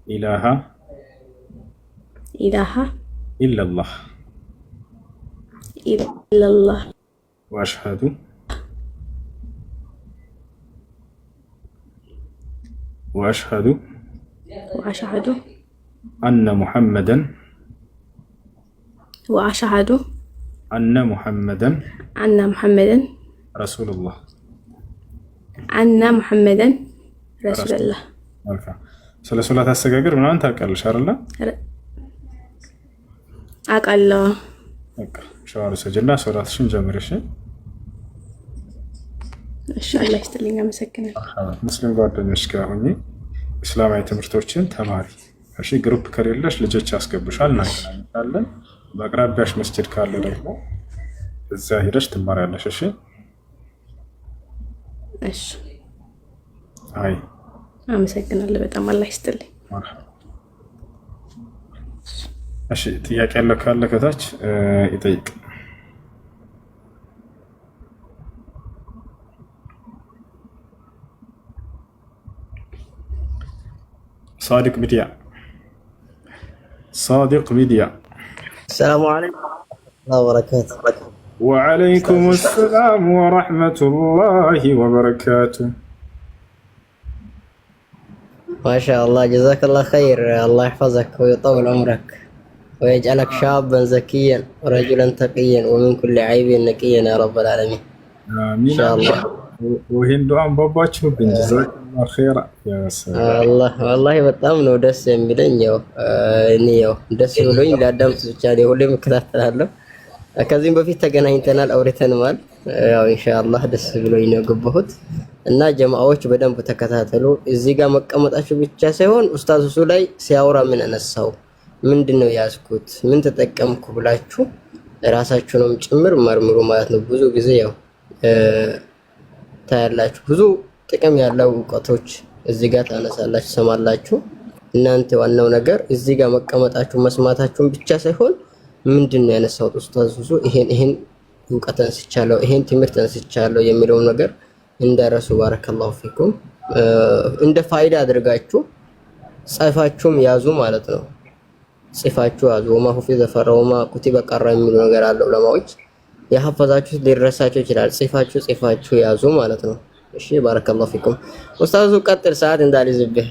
إله إله إلا الله إلا الله وأشهد وأشهد وأشهد أن محمدا وأشهد أن محمدا أن محمدا رسول الله أن محمدا رسول رسول الله الله ስለ ሶላት አሰጋገር ምናምን ታውቂያለሽ አይደለ? አውቃለሁ። በቃ ሻወር ሰጅና ሶላትሽን ጀምረሽ። እሺ አላህ ይስጥልኝ፣ አመሰግናለሁ። ሙስሊም ጓደኞች ጋር ሆኜ እስላማዊ ትምህርቶችን ተማሪ። እሺ ግሩፕ ከሌለሽ ልጆች ያስገቡሻል፣ እናገናኛለን። በአቅራቢያሽ መስጂድ ካለ ደግሞ እዛ ሄደሽ ትማሪያለሽ። እሺ እሺ አይ አመሰግናለሁ በጣም አላህ ይስጥልኝ። እሺ ጥያቄ ያለው ካለ ከታች ይጠይቅ። صادق بديع صادق بديع السلام عليكم ورحمة الله وبركاته. وعليكم السلام ورحمة الله وبركاته. ما شاء الله جزاك الله خير، الله يحفظك ويطول عمرك ويجعلك شابا زكيا ورجلا تقيا ومن كل عيب نقيا يا رب العالمين. آمين إن شاء الله. وهين دعاء باباتشو بن جزاك الله خيرا يا سلام. الله والله በጣም ነው ደስ የሚለኝ። ያው እኔ ያው ደስ ብሎኝ ላዳምጥ ብቻ ነው ሁሌም እከታተላለሁ። ከዚህም በፊት ተገናኝተናል፣ አውርተናል። ያው ኢንሻአላህ ደስ ብሎኝ ነው ገባሁት እና ጀማዓዎች በደንብ ተከታተሉ። እዚህ ጋር መቀመጣችሁ ብቻ ሳይሆን ኡስታዝ እሱ ላይ ሲያወራ ምን አነሳው፣ ምንድነው ያዝኩት፣ ምን ተጠቀምኩ ብላችሁ ራሳችሁንም ጭምር መርምሩ ማለት ነው። ብዙ ጊዜ ያው ታያላችሁ ብዙ ጥቅም ያለው እውቀቶች እዚህ ጋር ታነሳላችሁ፣ ሰማላችሁ። እናንተ ዋናው ነገር እዚህ ጋር መቀመጣችሁ መስማታችሁን ብቻ ሳይሆን ምንድነው ያነሳው ኡስታዝ እሱ ይሄን እውቀት አንስቻለሁ፣ ይሄን ትምህርት አንስቻለሁ የሚለው ነገር እንደረሱ ባረከላሁ ፊኩም እንደ ፋይዳ አድርጋችሁ ጽፋችሁም ያዙ ማለት ነው። ጽፋችሁ ያዙ። ወማ ሁፊዘ ፈረወማ ኩቲበ ቀራ የሚለው ነገር አለው ለማዎች ያሐፈዛችሁት ሊረሳችሁ ይችላል። ጽፋችሁ ያዙ ማለት ነው። እሺ ባረከላሁ ፊኩም ኡስታዙ ቀጥል፣ ሰዓት እንዳልይዝብህ።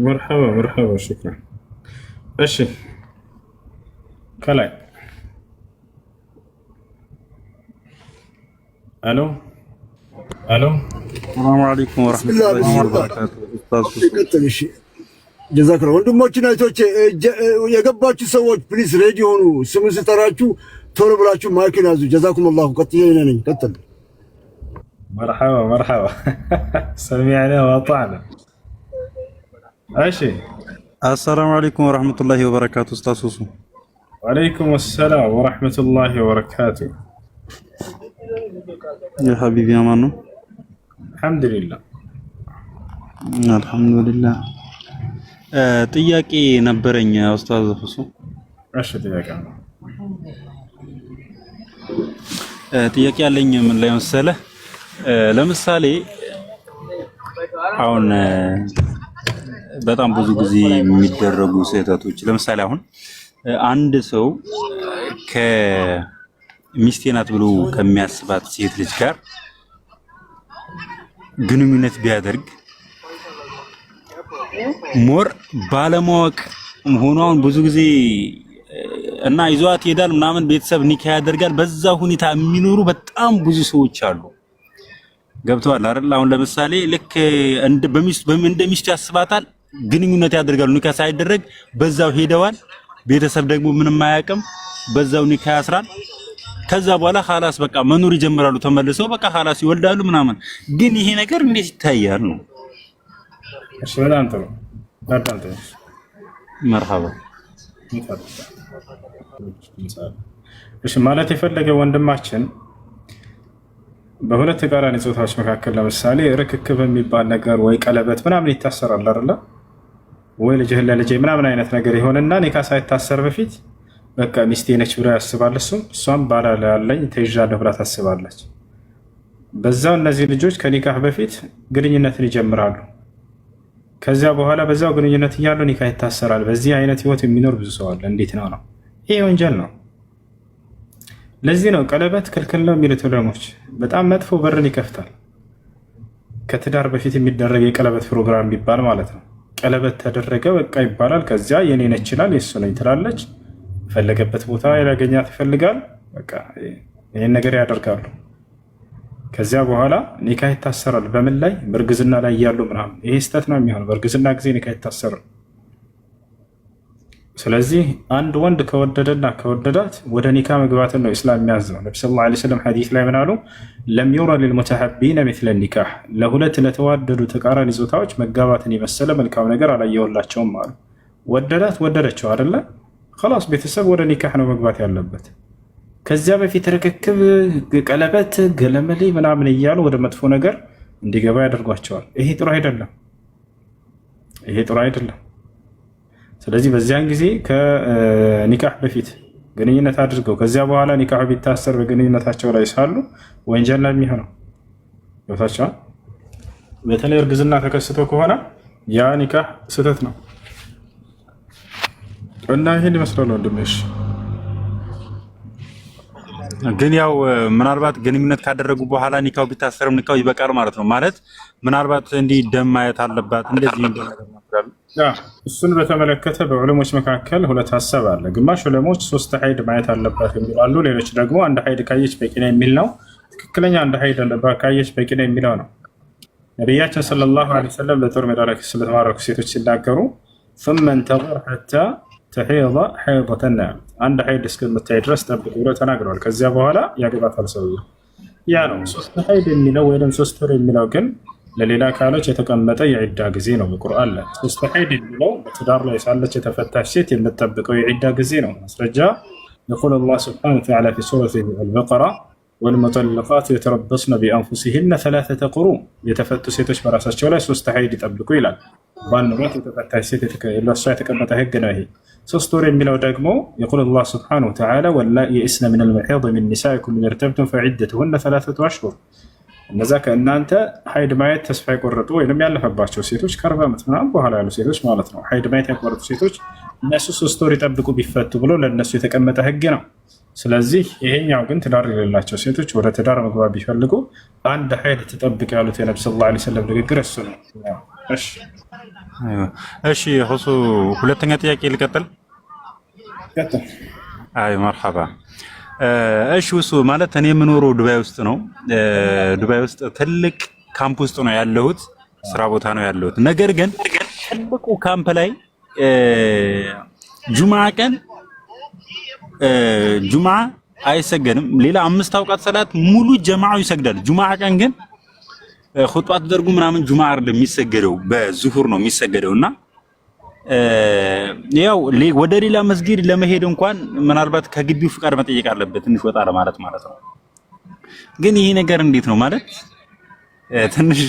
مرحبا مرحبا شكرا. እሺ ከላይ الو الو السلام عليكم ورحمة الله وبركاته. أستاذ ጀዛክ ነው ወንድሞችና እህቶቼ፣ የገባችሁ ሰዎች ፕሊስ ሬዲ ሆኑ። ስሙ ስጠራችሁ ቶሎ ብላችሁ ማይክን ያዙ። ጀዛኩም አላሁ። ቀጥዬ ነኝ። ቀጥል። مرحبا مرحبا سمعنا وأطعنا. ايش السلام عليكم ورحمة الله وبركاته. أستاذ سوسو. وعليكم السلام ورحمة الله وبركاته. يا حبيبي يا مانو. الحمد لله الحمد لله. ጥያቄ ነበረኝ ኡስታዝ ፍሱ። እሺ ጥያቄ ነው። ጥያቄ ያለኝ ምን ላይ መሰለህ፣ ለምሳሌ አሁን በጣም ብዙ ጊዜ የሚደረጉ ስህተቶች፣ ለምሳሌ አሁን አንድ ሰው ከሚስቴ ናት ብሎ ከሚያስባት ሴት ልጅ ጋር ግንኙነት ቢያደርግ ሞር ባለማወቅ ሆኖን ብዙ ጊዜ እና ይዟት ይሄዳል ምናምን ቤተሰብ ኒካ ያደርጋል። በዛ ሁኔታ የሚኖሩ በጣም ብዙ ሰዎች አሉ። ገብተዋል አይደል? አሁን ለምሳሌ ልክ እንደ ሚስቱ ያስባታል፣ ግንኙነት ያደርጋሉ ኒካ ሳይደረግ በዛው ሄደዋል። ቤተሰብ ደግሞ ምንም አያውቅም፣ በዛው ኒካ ያስራል። ከዛ በኋላ ኻላስ በቃ መኖር ይጀምራሉ ተመልሰው በቃ ኻላስ ይወልዳሉ ምናምን። ግን ይሄ ነገር እንዴት ይታያል ነው? እሺ በጣም ጥሩ በጣም ጥሩ። መርሐባ። እሺ ማለት የፈለገ ወንድማችን በሁለት ተቃራኒ ጾታዎች መካከል ለምሳሌ ርክክብ የሚባል ነገር ወይ ቀለበት ምናምን ይታሰራል አይደለ? ወይ ልጅህ ለልጄ ምናምን አይነት ነገር ይሆንና ኒካ ሳይታሰር በፊት በቃ ሚስቴ ነች ብሎ ያስባል። እሷም ባላ ያለኝ ተይዣለሁ ብላ ታስባለች። በዛው እነዚህ ልጆች ከኒካህ በፊት ግንኙነትን ይጀምራሉ። ከዚያ በኋላ በዛው ግንኙነት እያሉ ኒካ ይታሰራል። በዚህ አይነት ህይወት የሚኖር ብዙ ሰው አለ። እንዴት ነው? ይሄ ወንጀል ነው። ለዚህ ነው ቀለበት ክልክል ነው የሚሉት ዑለሞች። በጣም መጥፎ በርን ይከፍታል። ከትዳር በፊት የሚደረግ የቀለበት ፕሮግራም ቢባል ማለት ነው። ቀለበት ተደረገ በቃ ይባላል። ከዚያ የኔ ነች ይችላል፣ የሱ ነኝ ትላለች። ፈለገበት ቦታ ያገኛት ይፈልጋል። በቃ ይሄን ነገር ያደርጋሉ። ከዚያ በኋላ ኒካ ይታሰራል። በምን ላይ? በእርግዝና ላይ እያሉ ምናምን። ይሄ ስህተት ነው የሚሆነው። በእርግዝና ጊዜ ኒካ ይታሰራል። ስለዚህ አንድ ወንድ ከወደደና ከወደዳት ወደ ኒካ መግባትን ነው ኢስላም የሚያዘው። ነቢ ሰለላሁ ዐለይሂ ወሰለም ሐዲስ ላይ ምን አሉ? ለም ዩረ ሊልሙተሐቢነ ሚስለ ኒካህ፣ ለሁለት ለተዋደዱ ተቃራኒ ጾታዎች መጋባትን የመሰለ መልካም ነገር አላየሁላቸውም አሉ። ወደዳት ወደደችው አይደለ? ኸላስ ቤተሰብ ወደ ኒካህ ነው መግባት ያለበት። ከዚያ በፊት ርክክብ፣ ቀለበት፣ ገለመሌ ምናምን እያሉ ወደ መጥፎ ነገር እንዲገባ ያደርጓቸዋል። ይሄ ጥሩ አይደለም። ይሄ ጥሩ አይደለም። ስለዚህ በዚያን ጊዜ ከኒካህ በፊት ግንኙነት አድርገው ከዚያ በኋላ ኒካህ ቢታሰር በግንኙነታቸው ላይ ሳሉ ወንጀል ነው የሚሆነው። ቦታቸው በተለይ እርግዝና ተከስቶ ከሆነ ያ ኒካህ ስህተት ነው እና ይሄን ይመስላል ወንድምሽ። ግን ያው ምናልባት ግንኙነት ካደረጉ በኋላ ኒካው ቢታሰርም ኒካው ይበቃል ማለት ነው። ማለት ምናልባት እንዲህ ደም ማየት አለባት እንደዚህ እንደነገር እሱን በተመለከተ በዑለሞች መካከል ሁለት ሀሳብ አለ። ግማሽ ዑለሞች 3 ሀይድ ማየት አለባት የሚላሉ፣ ሌሎች ደግሞ አንድ ሀይድ ካየች በቂ ነው የሚል ነው። ትክክለኛ አንድ ሀይድ ካየች በቂ ነው የሚለው ነው። ነቢያችን ሰለላሁ ዐለይሂ ወሰለም በጦር ሜዳ ላይ ስለተማረኩ ሴቶች ሲናገሩ ثم انتظر حتى ተሒض ሐይضተን፣ አንድ ሀይድ እስከምታይ ድረስ ጠብቁ ብለው ተናግረዋል። ከዚያ በኋላ ያገባታል ሰውዬው። ያ ነው 3 ሀይድ የሚለው ወይም 3 ወር የሚለው ግን ለሌላ አካሎች የተቀመጠ የዒዳ ጊዜ ነው። በቁርአን ላይ 3 ሀይድ የሚለው በትዳር ላይ ሳለች የተፈታች ሴት የምትጠብቀው የዒዳ ጊዜ ነው። ማስረጃ يقول الله سبحانه وتعالى في سورة البقرة والمطلقات يتربصن بأنفسهن 3 قروء، የተፈቱ ሴቶች በራሳቸው ላይ 3 ሀይድ ይጠብቁ ይላል። ባንራት የተፈታች ሴት ለእሷ የተቀመጠ ህግ ነው ይሄ። 3 ወር የሚለው ደግሞ يقول الله سبحانه وتعالى واللائي يئسن من المحيض من نسائكم إن ارتبتم فعدتهن 3 أشهر። እነዛ ከእናንተ ሀይድ ማየት ተስፋ የቆረጡ ወይም ያለፈባቸው ሴቶች ከ40 ዓመት ምናምን በኋላ ያሉ ሴቶች ማለት ነው። ሀይድ ማየት ያቆረጡ ሴቶች እነሱ 3 ወር ይጠብቁ ቢፈቱ ብሎ ለእነሱ የተቀመጠ ህግ ነው። ስለዚህ ይሄኛው ግን ትዳር የሌላቸው ሴቶች ወደ ትዳር መግባት ቢፈልጉ አንድ ሀይድ ትጠብቅ ያሉት የነቢ ሰለላሁ ዐለይሂ ወሰለም ንግግር እሱ ነው። እሺ ሁሱ ሁለተኛ ጥያቄ ልቀጥል። አይ መርሐባ። እሺ ሁሱ ማለት እኔ የምኖረው ዱባይ ውስጥ ነው። ዱባይ ውስጥ ትልቅ ካምፕ ውስጥ ነው ያለሁት፣ ስራ ቦታ ነው ያለሁት። ነገር ግን ትልቁ ካምፕ ላይ ጁምዓ ቀን ጁምዓ አይሰገድም። ሌላ 5 አውቃት ሰላት ሙሉ ጀማዓው ይሰግዳል። ጁምዓ ቀን ግን ኹጥባ ተደርጉ ምናምን ጁምዓ አይደለም የሚሰገደው፣ በዙሁር ነው የሚሰገደውና ያው ወደ ሌላ መስጊድ ለመሄድ እንኳን ምናልባት ከግቢው ፍቃድ መጠየቅ አለበት፣ ትንሽ ወጣ ለማለት ማለት ነው። ግን ይሄ ነገር እንዴት ነው ማለት ትንሽ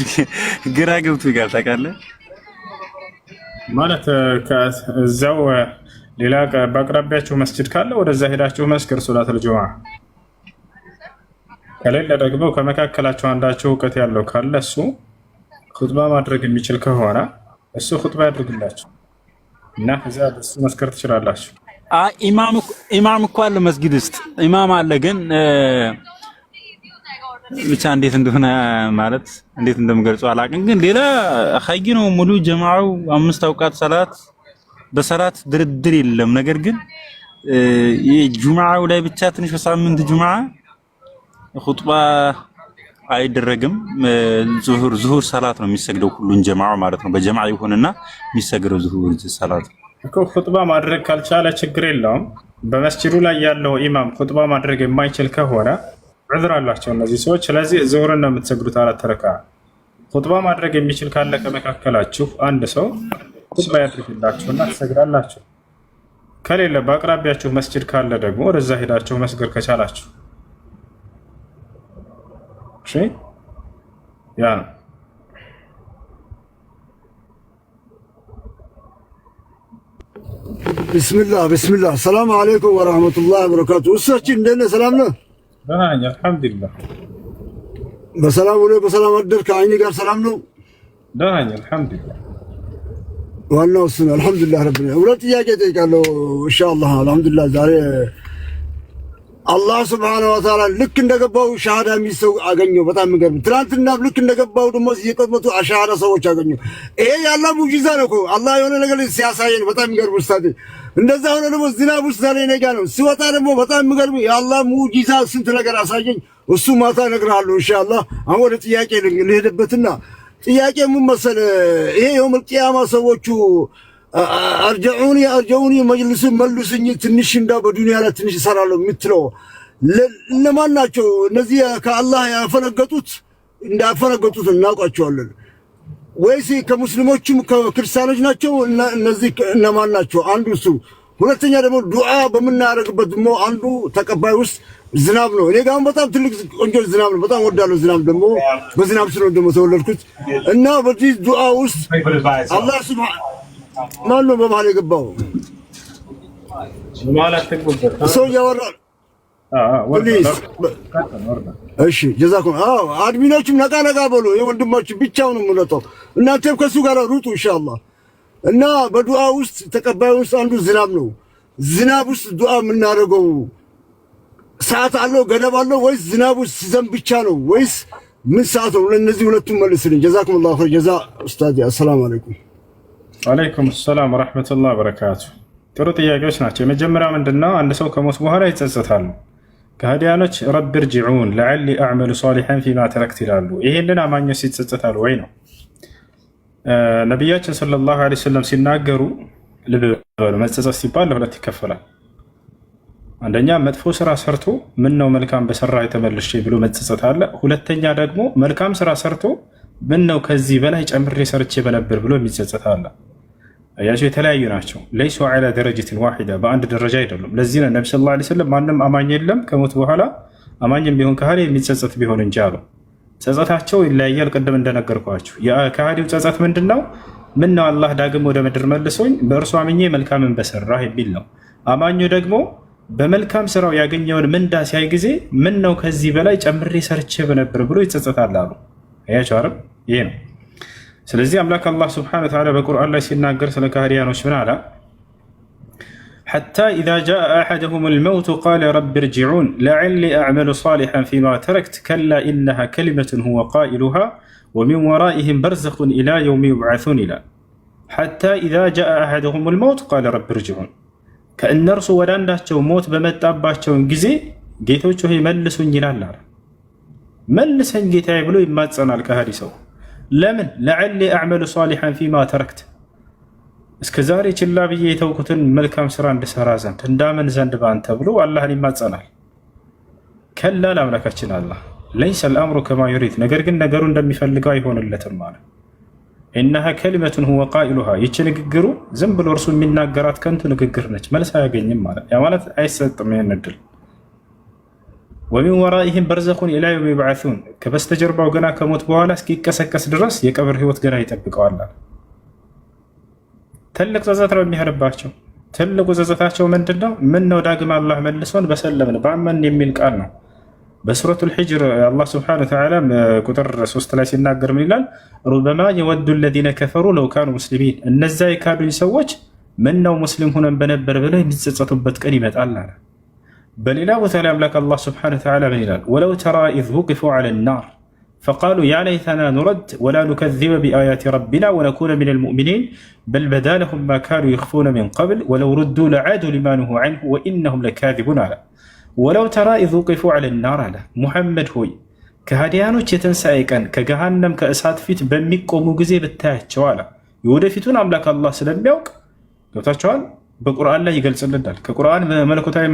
ግራ ገብቶኛል። ታውቃለህ ማለት ከዛው ሌላ በአቅራቢያችሁ መስጊድ ካለ ወደዛ ሄዳችሁ መስገድ ሶላተል ጁምዓ፣ ከሌለ ደግሞ ከመካከላችሁ አንዳችሁ እውቀት ያለው ካለ እሱ ኹጥባ ማድረግ የሚችል ከሆነ እሱ ኹጥባ ያድርግላችሁ እና ከዛ በሱ መስከር ትችላላችሁ። ኢማም እኮ አለ መስጊድ ውስጥ ኢማም አለ። ግን ብቻ እንዴት እንደሆነ ማለት እንዴት እንደምገልጸው አላውቅም። ግን ሌላ ኸይ ነው ሙሉ ጀማዓው 5 አውቃት ሰላት በሰላት ድርድር የለም። ነገር ግን የጁምዓው ላይ ብቻ ትንሽ በሳምንት ጁምዓ ኹጥባ አይደረግም። ዙሁር ሰላት ነው የሚሰግደው ሁሉን ጀማዓ ማለት ነው። በጀማዓ ይሆንና የሚሰግደው ዙሁር ሰላት እኮ። ኹጥባ ማድረግ ካልቻለ ችግር የለውም። በመስጂዱ ላይ ያለው ኢማም ኹጥባ ማድረግ የማይችል ከሆነ ዑዝር አላቸው እነዚህ ሰዎች። ስለዚህ ዙሁርን ነው የምትሰግዱት 4 ረካ። ኹጥባ ማድረግ የሚችል ካለ ከመካከላችሁ አንድ ሰው ኹጥባ ያድርግላችሁና ትሰግዳላችሁ። ከሌለ በአቅራቢያችሁ መስጂድ ካለ ደግሞ ወደዛ ሄዳችሁ መስገድ ከቻላችሁ እሺ። ያ ቢስሚላህ ሰላም አለይኩም ወራህመቱላሂ ወበረካቱ። እሳችን እንደነ ሰላም ነው? ደህና ነኝ አልሐምዱሊላህ። በሰላም ውለህ በሰላም አደርክ? ከአይኒ ጋር ሰላም ነው? ደህና ነኝ አልሐምዱሊላህ። ዋናው እሱ ነው። አልሐምዱሊላህ ረብል ሁለት ጥያቄ ጠይቃለሁ ኢንሻአላህ። አልሐምዱሊላህ ዛሬ አላህ ሱብሓነሁ ወተዓላ ልክ እንደገባው ሻሃዳ የሚሰው አገኘው። በጣም የሚገርም ትናንትና ልክ እንደገባው ደግሞ እየቀመጡ አሻሃዳ ሰዎች አገኘው። ይሄ ያለው ሙጂዛ ነው እኮ አላህ የሆነ ነገር ሲያሳየን በጣም የሚገርም ኡስታድ። እንደዛ ሆነ ደግሞ ዝናብ ውስጥ ዛሬ ነገ ነው ሲወጣ ደግሞ በጣም የሚገርም የአላህ ሙጂዛ ስንት ነገር አሳየኝ። እሱ ማታ እነግርሃለሁ ኢንሻአላህ። አሁን ወደ ጥያቄ ልሄድበትና ጥያቄ ምን መሰለህ ይሄ የውመል ቂያማ ሰዎቹ አርጀዑኒ መልሱኝ ትንሽ እንዳው በዱንያ ላይ ትንሽ እሰራለሁ የምትለው እነማን ናቸው? እነዚህ ከአላህ ያፈነገጡት እንዳፈነገጡት እናውቃቸዋለን ወይስ ከሙስሊሞችም ከክርስቲያኖች ናቸው? እነዚህ እነማን ናቸው? አንዱ እሱ። ሁለተኛ ደግሞ ዱዓ በምናደርግበት ደግሞ አንዱ ተቀባይ ውስጥ ዝናብ ነው። እኔ ጋር በጣም ትልቅ ቆንጆ ዝናብ ነው። በጣም ወዳለሁ ዝናብ። ደግሞ በዝናብ ስለሆነ ደግሞ ተወለድኩት እና በዚህ ዱዓ ውስጥ አላህ ሱብሃነሁ ማን ነው በመሃል የገባው? ሰው እያወራ እሺ፣ ጀዛኩም። አድሚኖችም ነቃ ነቃ በሉ። የወንድማችን ብቻውን ነው የምንወጣው። እናንተም ከሱ ጋር ሩጡ ኢንሻአላህ። እና በዱዓ ውስጥ ተቀባይ ውስጥ አንዱ ዝናብ ነው። ዝናብ ውስጥ ዱዓ የምናደርገው ሰዓት አለው ገደብ አለው ወይስ ዝናብ ውስጥ ሲዘንብ ብቻ ነው ወይስ ምን ሰዓት ነው? ለነዚህ ሁለቱም መልስልኝ። ጀዛኩሙላሁ ኸይር ጀዛ ኡስታዝ። አሰላሙ አለይኩም። ወአለይኩም ሰላም ወራህመቱላሂ ወበረካቱ። ጥሩ ጥያቄዎች ናቸው። የመጀመሪያው ምንድነው? አንድ ሰው ከሞት በኋላ ይጸጸታሉ። ከሃዲያኖች ረቢ ርጅዑን ለዐሊ አዕመሉ ሷሊሐን ፊማ ተረክት ይላሉ። ይሄንን አማኞች ይጸጸታሉ ወይ ነው። ነቢያችን ሰለላሁ ዐለይሂ ወሰለም ሲናገሩ ልብ በሉ፣ መጸጸት ሲባል ለሁለት ይከፈላል። አንደኛ መጥፎ ስራ ሰርቶ ምን ነው መልካም በሰራ የተመለሽ ብሎ መጸጸት አለ። ሁለተኛ ደግሞ መልካም ስራ ሰርቶ ምን ነው ከዚህ በላይ ጨምሬ ሰርቼ በነበር ብሎ የሚጸጸት አለ። አያቸው የተለያዩ ናቸው። ለይሱ ዐላ ደረጀትን ዋሂዳ በአንድ ደረጃ አይደሉም። ለዚህ ነው ነብዩ ሰለላሁ ዐለይሂ ወሰለም ማንም አማኝ የለም ከሞት በኋላ አማኝም ቢሆን ከሃዲ የሚጸጸት ቢሆን እንጂ አሉ። ጸጸታቸው ይለያያል። ቅድም እንደነገርኳችሁ የከሃዲው ጸጸት ምንድነው? ምን ነው አላህ ዳግም ወደ ምድር መልሶኝ በእርሱ አምኜ መልካምን በሰራህ የሚል ነው። አማኙ ደግሞ በመልካም ስራው ያገኘውን ምንዳ ሲያይ ጊዜ ምን ነው ከዚህ በላይ ጨምሬ ሰርቼ በነበር ብሎ ይጸጸታል አሉ። አያቸው አይደል? ይሄ ነው። ስለዚህ አምላክ አላህ ሱብሓነሁ ወተዓላ በቁርአን ላይ ሲናገር ስለ ከሃዲያኖች ምን አለ? ሐታ ኢዛ ጃአ አሐደሁሙል መውቱ ቃለ ረቢ ርጅዑን ለዐሊ አዕመሉ ሷሊሐን ፊማ ተረክት ከላ ኢነሃ ከሊመቱን ሁወ ቃኢሉሃ ወሚን ወራኢሂም በርዘኹን ኢላ የውሚ ዩብዐሱን ይላል። ሐታ ኢዛ ጃአ አሐደሁሙል መውት ቃለ ረቢ ርጅዑን ከእነርሱ ወደ አንዳቸው ሞት በመጣባቸውን ጊዜ ጌቶች ሆይ መልሱኝ ይላል። መልሰኝ ጌታዬ ብሎ ይማጸናል ከሃዲ ሰው። ለምን? ለዐሊ አዕመሉ ሷሊሐን ፊማ ተረክት እስከ ዛሬ ችላ ብዬ የተውኩትን መልካም ስራ እንድሰራ ዘንድ እንዳመን ዘንድ ባንተ ብሎ አላህን ይማጸናል። ከላ ለአምላካችን አላህ ለይሰ አልአምሩ ከማ ዩሪድ ነገር ግን ነገሩ እንደሚፈልገው አይሆንለትም ማለት ኢነሃ ከሊመቱን ሁወ ቃኢሉሃ ይቺ ንግግሩ ዝም ብሎ እርሱ የሚናገራት ከንቱ ንግግር ነች፣ መልስ አያገኝም ማለት ያ ማለት አይሰጥም ይህን እድል። ወሚን ወራኢሂም በርዘኹን ኢላ የውሚ ዩብዐሱን ከበስተጀርባው ገና ከሞት በኋላ እስኪቀሰቀስ ድረስ የቀብር ህይወት ገና ይጠብቀዋል። ትልቅ ጸጸት ነው የሚሄድባቸው። ትልቁ ጸጸታቸው ምንድን ነው? ምን ነው ዳግም አላህ መልሶን በሰለምን በአመን የሚል ቃል ነው። በሱረቱል ሂጅር አላህ ሱብሓነሁ ወተዓላ ቁጥር 3 ላይ ሲናገር ምን ይላል? ሩበማ የወዱ ለዚነ ከፈሩ ለው ካኑ ሙስሊሚን እነዚያ የካዱኝ ሰዎች ምን ነው ሙስሊም ሆነን በነበር ብለው የሚጸጸቱበት ቀን ይመጣል አለ። በሌላ ቦታ ላይ አምላክ አላህ ሱብሓነሁ ወተዓላ ምን ይላል? ወለው ተራ ኢዝ ውቂፉ ዐለ ናር ፈቃሉ ያ ለይተና ኑረድ ወላ ኑከዚበ ቢአያቲ ረቢና ወነኩነ ሚነል ሙእሚኒን በል በዳ ለሁም ማ ካኑ ይኽፉነ ሚን ቀብል ወለው ሩዱ ለዓዱ ሊማ ኑሁ ዐንሁ ወኢነሁም ለካዚቡን አለ። ወለው ተራ ኢዝ ውቂፉ ዐለ ናር አለ ሙሐመድ ሆይ ከሃዲያኖች የትንሣኤ ቀን ከገሃነም ከእሳት ፊት በሚቆሙ ጊዜ ብታያቸው አለ። የወደፊቱን አምላክ አላህ ስለሚያውቅ ገብታቸዋል። በቁርአን ላይ ይገልጽልናል። ከቁርአን መለኮታዊ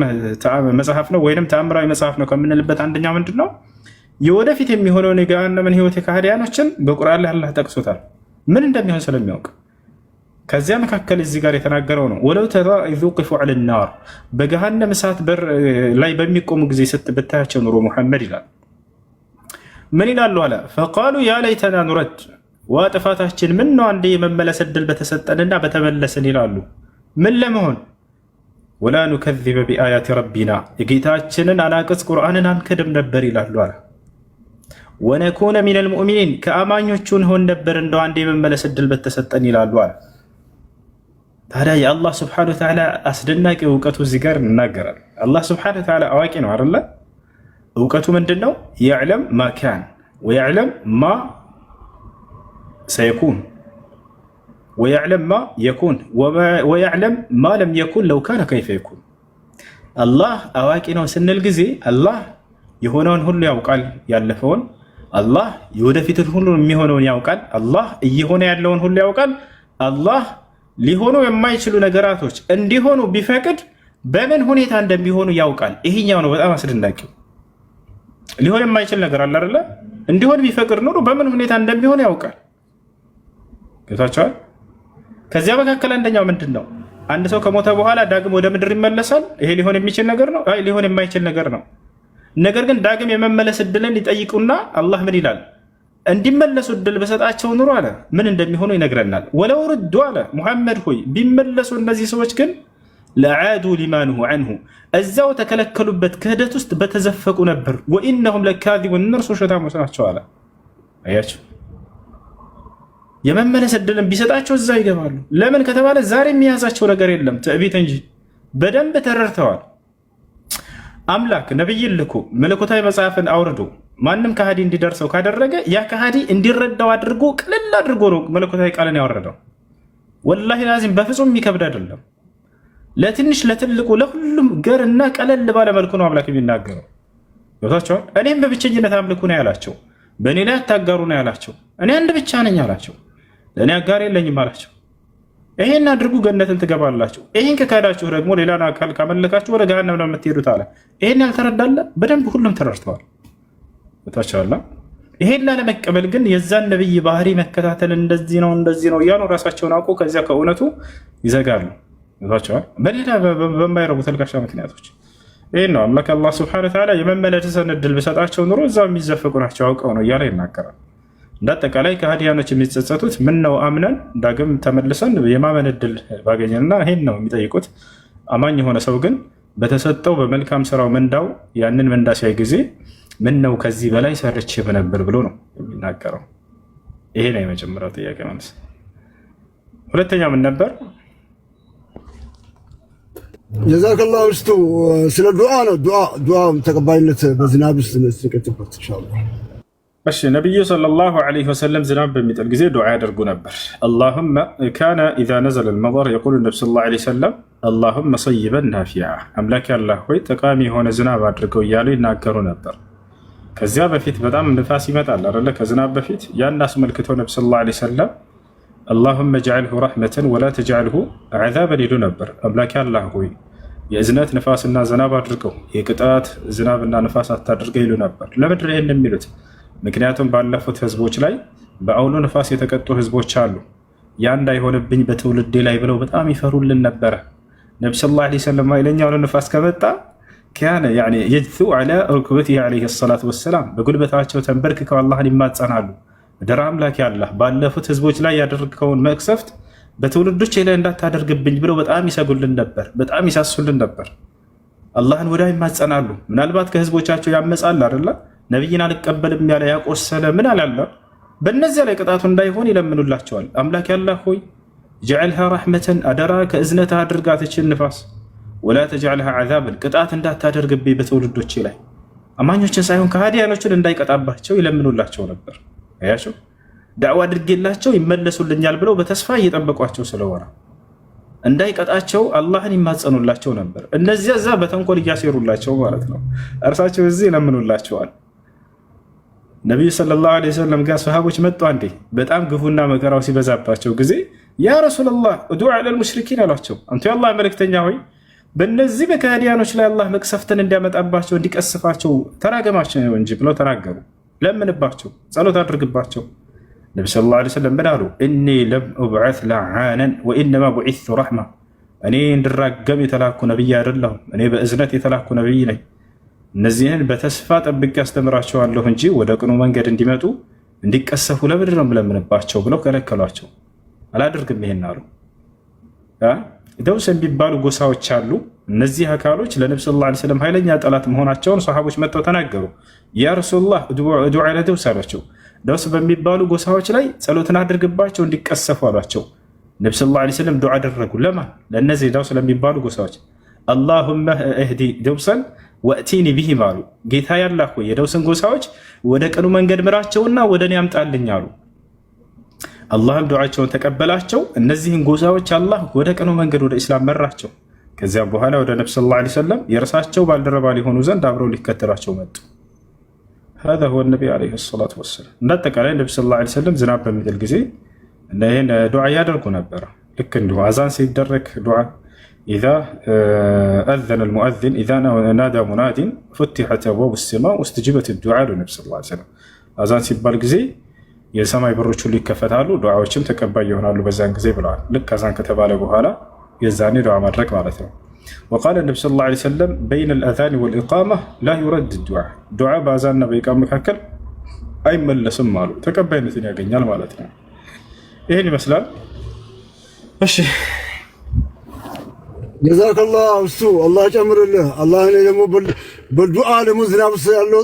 መጽሐፍ ነው ወይንም ተአምራዊ መጽሐፍ ነው ከምንልበት አንደኛ ምንድን ነው? የወደፊት የሚሆነውን የገሃነምን ህይወት የካህዲያኖችን በቁርአን ላይ አላህ ጠቅሶታል፣ ምን እንደሚሆን ስለሚያውቅ። ከዚያ መካከል እዚህ ጋር የተናገረው ነው ወለው ተራ ኢዝ ውቂፉ ዐለ ናር በገሃነም እሳት በር ላይ በሚቆሙ ጊዜ ብታያቸው ኑሮ ሙሐመድ ይላል ምን ይላሉ አለ ፈቃሉ ያ ለይተና ኑረድ ዋ ጥፋታችን ምን ነው አንዴ የመመለስ ዕድል በተሰጠንና በተመለስን ይላሉ። ምን ለመሆን? ወላ ኑከዚበ ቢአያቲ ረቢና የጌታችንን አናቅጽ ቁርአንን አንክድም ነበር ይላሉ አለ። ወነኩነ ሚነል ሙእሚኒን ከአማኞቹ እንሆን ነበር እንደው አንዴ የመመለስ ዕድል በተሰጠን ይላሉ አለ። ታዲያ የአላህ ስብሐነሁ ወተዓላ አስደናቂ እውቀቱ እዚህ ጋር እናገራል። አላህ ስብሐነሁ ወተዓላ አዋቂ ነው አይደለ? እውቀቱ ምንድን ነው? የዕለም ማ ካን ወየዕለም ማ ሰየኩን ወየዕለም ማ የኩን ወየዕለም ማ ለም የኩን ለው ካነ ከይፈ የኩን። አላህ አዋቂ ነው ስንል ጊዜ አላህ የሆነውን ሁሉ ያውቃል፣ ያለፈውን። አላህ የወደፊትን ሁሉ የሚሆነውን ያውቃል። አላህ እየሆነ ያለውን ሁሉ ያውቃል። አላህ ሊሆኑ የማይችሉ ነገራቶች እንዲሆኑ ቢፈቅድ በምን ሁኔታ እንደሚሆኑ ያውቃል። ይሄኛው ነው በጣም አስደናቂው። ሊሆን የማይችል ነገር አለ አይደለ? እንዲሆን ቢፈቅድ ኑሮ በምን ሁኔታ እንደሚሆን ያውቃል። ገብታችኋል? ከዚያ መካከል አንደኛው ምንድን ነው? አንድ ሰው ከሞተ በኋላ ዳግም ወደ ምድር ይመለሳል። ይሄ ሊሆን የሚችል ነገር ነው? አይ ሊሆን የማይችል ነገር ነው። ነገር ግን ዳግም የመመለስ እድልን ይጠይቁና አላህ ምን ይላል? እንዲመለሱ እድል በሰጣቸው ኑሮ አለ ምን እንደሚሆኑ ይነግረናል። ወለው ርዱ አለ ሙሐመድ ሆይ ቢመለሱ እነዚህ ሰዎች ግን ለዓዱ ሊማ ኑሁ ዐንሁ እዛው ተከለከሉበት ክህደት ውስጥ በተዘፈቁ ነበር። ወኢነሁም ለካዚቡን እነርሱ ውሸታሞች ናቸው አለ። አያችሁ፣ የመመለስ እድልን ቢሰጣቸው እዛው ይገባሉ። ለምን ከተባለ ዛሬ የሚያዛቸው ነገር የለም ትዕቢት እንጂ። በደንብ ተረድተዋል። አምላክ ነቢይን ልኮ መለኮታዊ መጽሐፍን አውርዶ ማንም ከሃዲ እንዲደርሰው ካደረገ ያ ከሃዲ እንዲረዳው አድርጎ ቅልል አድርጎ ነው መለኮታዊ ቃልን ያወረደው። ወላሂ ላዚም በፍጹም የሚከብድ አይደለም። ለትንሽ ለትልቁ ለሁሉም ገርና ቀለል ባለ መልኩ ነው አምላክ የሚናገረው። ገብታችኋል? እኔም በብቸኝነት አምልኩ ነው ያላቸው። በእኔ ላይ አታጋሩ ነው ያላቸው። እኔ አንድ ብቻ ነኝ አላቸው። ለእኔ አጋር የለኝም አላቸው። ይሄን አድርጉ ገነትን ትገባላችሁ፣ ይሄን ከካዳችሁ ደግሞ ሌላን አካል ካመለካችሁ ወደ ገሃነም ነው የምትሄዱት አለ። ይሄን ያልተረዳለ በደንብ ሁሉም ተረድተዋል። ታቻላ ይሄን ላለመቀበል ግን የዛን ነብይ ባህሪ መከታተል እንደዚህ ነው እያሉ ራሳቸውን አውቆ ከዚያ ከእውነቱ ይዘጋሉ። ታቻላ በሌላ በማይረቡ ተልካሻ ምክንያቶች ይሄን ነው አምላክ አላህ ሱብሓነሁ ወተዓላ የመመለስን እድል ቢሰጣቸው ኑሮ እዛው የሚዘፈቁ ናቸው አውቀው ነው እያለ ይናገራል። እንዳጠቃላይ ከሃዲያኖች የሚጸጸቱት ምን ነው አምነን ዳግም ተመልሰን የማመን እድል ባገኘንና ይሄን ነው የሚጠይቁት። አማኝ የሆነ ሰው ግን በተሰጠው በመልካም ስራው ምንዳው ያንን ምንዳ ሲያይ ጊዜ ምን ነው ከዚህ በላይ ሰርቼ በነበር ብሎ ነው የሚናገረው። ይሄ ነው የመጀመሪያው ጥያቄ ማለት። ሁለተኛ ምን ነበር? ጀዛከላሁ ውስጡ ስለ ዱዓ ነው። ዱዓ ተቀባይነት በዝናብ ውስጥ ነው ኢንሻአላህ። እሺ ነብዩ ሰለላሁ ዐለይሂ ወሰለም ዝናብ በሚጥል ጊዜ ዱዓ ያደርጉ ነበር። አላሁመ ካነ ኢዛ ነዘለ አልመጠር የቁሉ ነብዩ ሰለላሁ ዐለይሂ ወሰለም አላሁመ ሰይበን ናፊዓ፣ አምላክ ያላህ ሆይ ጠቃሚ የሆነ ዝናብ አድርገው እያሉ ይናገሩ ነበር። ከዚያ በፊት በጣም ንፋስ ይመጣል አይደለ? ከዝናብ በፊት ያን አስመልክተው ነብዩ ሰለላሁ ዐለይሂ ወሰለም አላሁመ ጀዐልሁ ረሕመተን ወላ ተጀዐልሁ ዐዛበን ይሉ ነበር። አምላክ ያላህ ሆይ የእዝነት ንፋስና ዝናብ አድርገው የቅጣት ዝናብና ንፋስ አታድርገው ይሉ ነበር። ለምንድን ነው ይህን የሚሉት? ምክንያቱም ባለፉት ህዝቦች ላይ በአውሎ ንፋስ የተቀጡ ህዝቦች አሉ። ያ እንዳይሆንብኝ በትውልዴ ላይ ብለው በጣም ይፈሩልን ነበረ። ነብዩ ሰለላሁ ዐለይሂ ወሰለም ኃይለኛው ንፋስ ከመጣ ካነ የጅቱ ዐላ ሩክበቲሂ ዐለይሂ ሰላቱ ወሰላም በጉልበታቸው ተንበርክከው አላህን ይማጸናሉ። ደራ አምላክ ያላህ ባለፉት ህዝቦች ላይ ያደረግከውን መቅሰፍት በትውልዶች ላይ እንዳታደርግብኝ ብለው በጣም ይሰጉልን ነበር፣ በጣም ይሳሱልን ነበር። አላህን ወዳ ይማጸናሉ። ምናልባት ከህዝቦቻቸው ያመጻል አይደለ? ነቢይን አልቀበልም ያለ ያቆሰለ ምን አላለ? በእነዚያ ላይ ቅጣቱ እንዳይሆን ይለምኑላቸዋል። አምላክ ያላህ ሆይ ጀዐልሃ ረሕመተን አደራ ከእዝነት አድርጋት ይችን ንፋስ፣ ወላ ተጀዐልሃ ዐዛበን ቅጣት እንዳታደርግብኝ በትውልዶቼ ላይ አማኞችን ሳይሆን ከሃዲያኖችን እንዳይቀጣባቸው ይለምኑላቸው ነበር። አያቸው ዳዕዋ አድርጌላቸው ይመለሱልኛል ብለው በተስፋ እየጠበቋቸው ስለሆነ እንዳይቀጣቸው አላህን ይማጸኑላቸው ነበር። እነዚያ እዛ በተንኮል እያሴሩላቸው ማለት ነው። እርሳቸው እዚህ ይለምኑላቸዋል። ነቢዩ ሰለላሁ ዐለይሂ ወሰለም ጋር ሰሃቦች መጡ። አንዴ በጣም ግፉና መከራው ሲበዛባቸው ጊዜ ያ ረሱላላህ ዱዓ ዐለል ሙሽሪኪን አሏቸው። አንተ የአላህ መልእክተኛ ሆይ በእነዚህ በከሃዲያኖች ላይ አላህ መቅሰፍትን እንዲያመጣባቸው እንዲቀስፋቸው ተራገማቸው እንጂ ብለው ተናገሩ። ለምንባቸው፣ ጸሎት አድርግባቸው። ነቢ ሰለላሁ ዐለይሂ ወሰለም ምን አሉ? እኒ ለም ኡብዐት ለዓነን ወኢነማ ቡዒስቱ ረሕማ፣ እኔ እንድራገም የተላኩ ነቢይ አይደለሁም፣ እኔ በእዝነት የተላኩ ነቢይ ነኝ። እነዚህን በተስፋ ጠብቄ ያስተምራቸዋለሁ እንጂ ወደ ቅኑ መንገድ እንዲመጡ እንዲቀሰፉ ለምንድን ነው የምለምንባቸው ብለው ከለከሏቸው። አላደርግም ይሄን አሉ። ደውስ የሚባሉ ጎሳዎች አሉ። እነዚህ አካሎች ለነቢ ሰለላሁ ዐለይሂ ወሰለም ኃይለኛ ጠላት መሆናቸውን ሰሃቦች መጥተው ተናገሩ። ያ ረሱላህ ዱዓ ዐለ ደውስ አሏቸው። ደውስ በሚባሉ ጎሳዎች ላይ ጸሎትን አድርግባቸው እንዲቀሰፉ አሏቸው። ነብዩ ሰለላሁ ዐለይሂ ወሰለም ዱዓ አደረጉ። ለማን? ለእነዚህ ዳውስ ለሚባሉ ጎሳዎች። አላሁመ እህዲ ደውሰን ወእቲኒ ቢሂም አሉ። ጌታ ያላህ ሆይ የደውስን ጎሳዎች ወደ ቀኑ መንገድ ምራቸውና ወደ እኔ አምጣልኝ አሉ። አላህም ዱዓቸውን ተቀበላቸው። እነዚህን ጎሳዎች አላህ ወደ ቀኑ መንገድ ወደ ኢስላም መራቸው። ከዚያም በኋላ ወደ ነብዩ ሰለላሁ ዐለይሂ ወሰለም የእርሳቸው ባልደረባ ሊሆኑ ዘንድ አብረው ሊከተላቸው መጡ። هذا هو النبي عليه الصلاة والسلام። እንዳጠቃላይ ነብዩ ሰለላሁ ዐለይሂ ወሰለም ዝናብ በሚጥል ጊዜ ይህን ዱዓ ያደርጉ ነበረ። ልክ እንዲሁ አዛን ሲደረግ ዱዓ إذا أذن المؤذن إذا نادى مناد فتحت أبواب السماء واستجيبت الدعاء للنبي صلى الله عليه وسلم አዛን ሲባል ጊዜ የሰማይ በሮች ሁሉ ይከፈታሉ፣ ዱዓዎችም ተቀባይ ይሆናሉ በዛን ጊዜ ብለዋል። ልክ አዛን ከተባለ በኋላ የዛኔ ዱዓ ማድረግ ማለት ነው። وقال النبي صلى الله عليه وسلم بين الأذان والإقامة لا يرد الدعاء ዱዓ በአዛንና በኢቃማ መካከል አይመለስም አሉ፣ ተቀባይነትን ያገኛል ማለት ነው። ይሄን ይመስላል። እሺ ጀዛከላህ እሱ አላህ ጨምርልህ። አላህ እኔ ደግሞ በዱዓ ደግሞ ዝናብ ያለው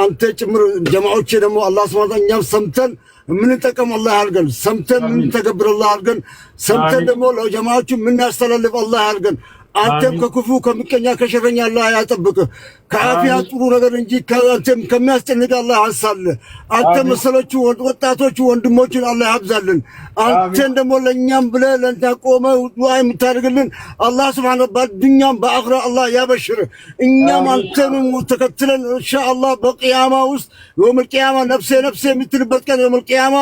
አንተ ጭምር ጀማዓዎቼ ደግሞ አላህ ሱብሓነሁ ወተዓላ እኛም ሰምተን የምንጠቀም አላህ ያድርገን። ሰምተን የምንተገብር አላህ ያድርገን። ሰምተን ደግሞ ለጀማዓዎቹ የምናስተላልፍ አላህ ያድርገን። አንተም ከክፉ ከምቀኛ ከሸረኛ አላህ ያጠብቅህ። ከአፊያ ጥሩ ነገር እንጂ ከአንተም ከሚያስጨንቅ አላህ ያንሳልህ። አንተ መሰሎቹ ወጣቶቹ ወንድሞችን አላህ ያብዛልን። አንተን ደግሞ ለኛም ብለህ ለእንታ ቆመ ዱዓ የምታደርግልን አላህ ሱብሓነሁ በዱንያም በአኽራ አላህ ያበሽርህ። እኛም አንተንም ተከትለን ኢንሻአላህ በቂያማ ውስጥ የውመል ቂያማ ነፍሴ ነፍሴ የምትልበት ቀን የውመል ቂያማ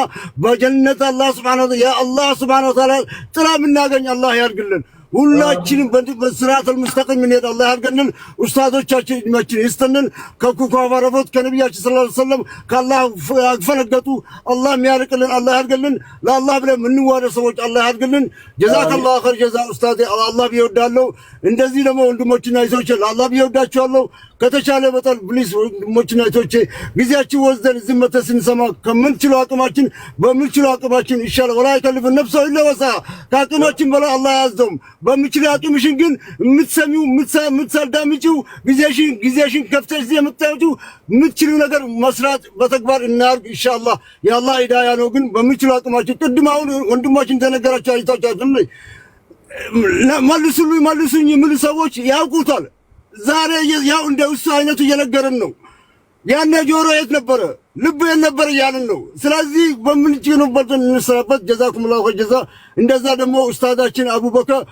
በጀነት አላህ ሱብሓነሁ ያ አላህ ሱብሓነሁ ወተዓላ ጥላ የምናገኝ አላህ ያድርግልን። ሁላችንም በስራተል ሙስተቂም እንሄድ አላህ ያድርገን። ኡስታዞቻችን እድሜያችን ይስጥልን። ከኩፋራፎት ከነቢያችን ሰለላሁ ዐለይሂ ወሰለም ከአላህ ያፈነገጡ አላህ የሚያርቅልን አላህ ያድርገን። ለአላህ ብለን የምንዋደ ሰዎች አላህ ያድርገን። ጀዛከላሁ ኸይር ጀዛ ኡስታዝ አላህ ቢወዳለው። እንደዚህ ደግሞ ወንድሞችና እህቶቼ አላህ ቢወዳቸዋለሁ። ከተቻለ በጣም ፕሊስ ወንድሞችና እህቶቼ ጊዜያችን ወስደን እዚህ መተን ስንሰማ ከምንችለው አቅማችን በምንችለው አቅማችን ኢንሻአላህ ወላ ይከልፍ ነፍሰ ኢላ ወሰዐሃ ከአቅማችን በላይ አላህ ያዘውም በምችለው አቅምሽን ግን የምትሰሚው የምትሳዳምጪው ጊዜሽን ከፍተሽ እዚህ የምታዩት የምትችለው ነገር መስራት በተግባር እናርግ ኢንሻአላህ። የአላህ ሂዳያ ነው። ግን በምችለው አቅማችን ቅድም አሁን ወንድማችን ተነገራቸው አይታቻችሁ መልሱኝ የሚሉ ሰዎች ያውቁታል። ዛሬ ያው እንደ እሱ አይነቱ እየነገረን ነው። ያኔ ጆሮ የት ነበረ ልብ የት ነበር እያልን ነው። ስለዚህ በምንጭኑበት እንሰራበት። ጀዛኩሙላሁ ኸይር ጀዛ። እንደዛ ደግሞ ኡስታዳችን አቡበከር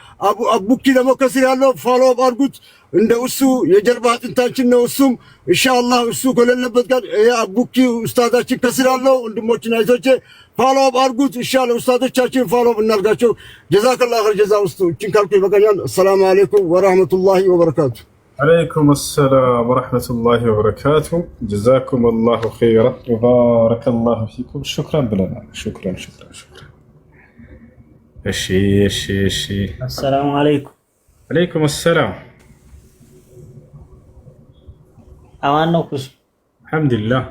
አቡኪ ደግሞ ከስር ያለው ፎሎ አፕ አድርጉት። እንደ እሱ የጀርባ አጥንታችን ነው። እሱም ኢንሻአላህ እሱ ከሌለበት ጋር አቡኪ ኡስታዳችን ከስር ያለው ወንድሞችና እህቶቼ ፎሎ አፕ አድርጉት። ኢንሻአላህ ኡስታዶቻችን ፎሎ አፕ እናርጋቸው። ጀዛከላሁ ኸይር ጀዛ። ውስጥ እቺን ካልኩ ይበቃኛል። ሰላም አለይኩም ወራህመቱላሂ ወበረካቱ። عليكم السلام ورحمة الله وبركاته. جزاكم الله خيرا وبارك الله فيكم. شكرا بلنا. شكرا. الشي السلام عليكم. عليكم السلام. أمانكم. الحمد لله.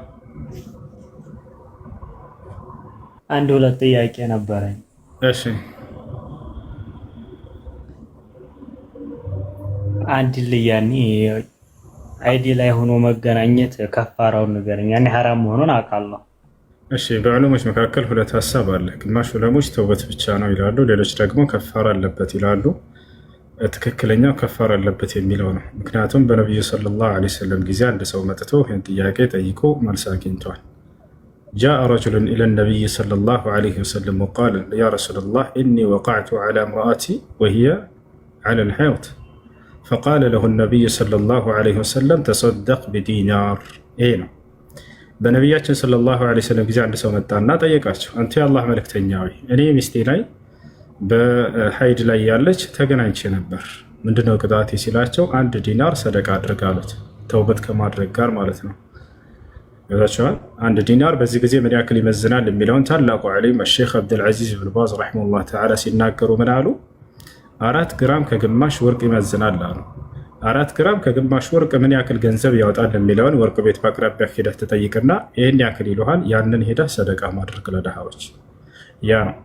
عنده ولا ጥያቄ ነበረኝ። እሺ አንድ ልያኒ አይዲ ላይ ሆኖ መገናኘት ከፋራውን ንገረኝ። ያኔ ሐራም መሆኑን አውቃለሁ። እሺ በዕለሞች መካከል ሁለት ሐሳብ አለ። ግማሽ ዕለሞች ተውበት ብቻ ነው ይላሉ፣ ሌሎች ደግሞ ከፋራ አለበት ይላሉ። ትክክለኛው ከፋራ አለበት የሚለው ነው። ምክንያቱም በነብዩ ሰለላሁ ዐለይሂ ወሰለም ጊዜ አንድ ሰው መጥቶ ይህን ጥያቄ ጠይቆ መልስ አግኝቷል። جاء رجل إلى النبي صلى الله عليه وسلم وقال يا رسول الله إني وقعت على امرأتي وهي على الحيض فقال له النبي صلى الله عليه وسلم تصدق بدينار. إيه ነው በነቢያችን ሰለላሁ ዐለይሂ ወሰለም ጊዜ አንድ ሰው መጣና ጠየቃቸው፣ አንተ የአላህ መልእክተኛ ሆይ እኔ ሚስቴ ላይ በሀይድ ላይ ያለች ተገናኝቼ ነበር፣ ምንድነው ቅጣቴ ሲላቸው 1 ዲናር ሰደቃ አድርግ አሉት። ተውበት ከማድረግ ጋር ማለት ነው። ያዛቸዋል 1 ዲናር በዚህ ጊዜ ምን ያክል ይመዝናል የሚለውን ታላቁ ዓሊም ሼክ አብዱልዓዚዝ ብን ባዝ ረሒመሁላህ ተዓላ ሲናገሩ ምን አሉ? 4 ግራም ከግማሽ ወርቅ ይመዝናል አሉ። 4 ግራም ከግማሽ ወርቅ ምን ያክል ገንዘብ ያወጣል የሚለውን ወርቅ ቤት በአቅራቢያ ሄደህ ትጠይቅና ይህን ያክል ይሉሃል። ያንን ሄደህ ሰደቃ ማድረግ ለድሃዎች ያ ነው።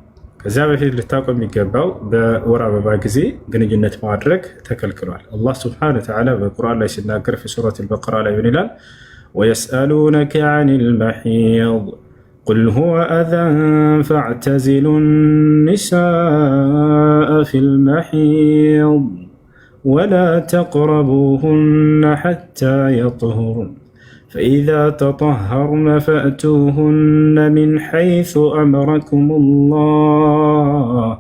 ከዚያ በፊት ልታውቀው የሚገባው በወር አበባ ጊዜ ግንኙነት ማድረግ ተከልክሏል። አላህ ሱብሓነሁ ወተዓላ በቁርአን ላይ ሲናገር ሱረት አልበቀራ ላይ ምን ይላል? ወየስአሉነከ ዐኒል መሒድ قل هو أذى فاعتزلوا النساء في المحيض ولا تقربوهن حتى يطهرن فإذا تطهرن فأتوهن من حيث أمركم الله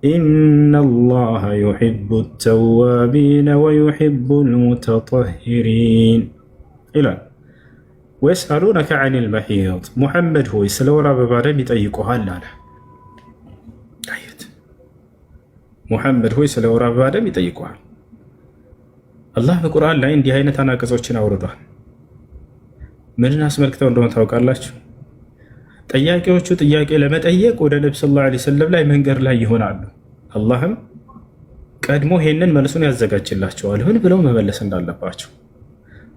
إن الله يحب التوابين ويحب المتطهرين إلى ويسألونك عن المحيض محمد هو يسلورا ببارم يطيقوها لاله محمد هو يسلورا ببارم يطيقوها الله በቁርአን ላይ እንዲህ አይነት አናቀጾችን አውርዷል። ምንን አስመልክተው እንደሆነ ታውቃላችሁ? ጠያቂዎቹ ጥያቄ ለመጠየቅ ወደ ነብዩ ሰለላሁ ዐለይሂ ወሰለም ላይ መንገድ ላይ ይሆናሉ። አላህም ቀድሞ ይሄንን መልሱን ያዘጋጅላቸዋል ምን ብለው መመለስ እንዳለባቸው።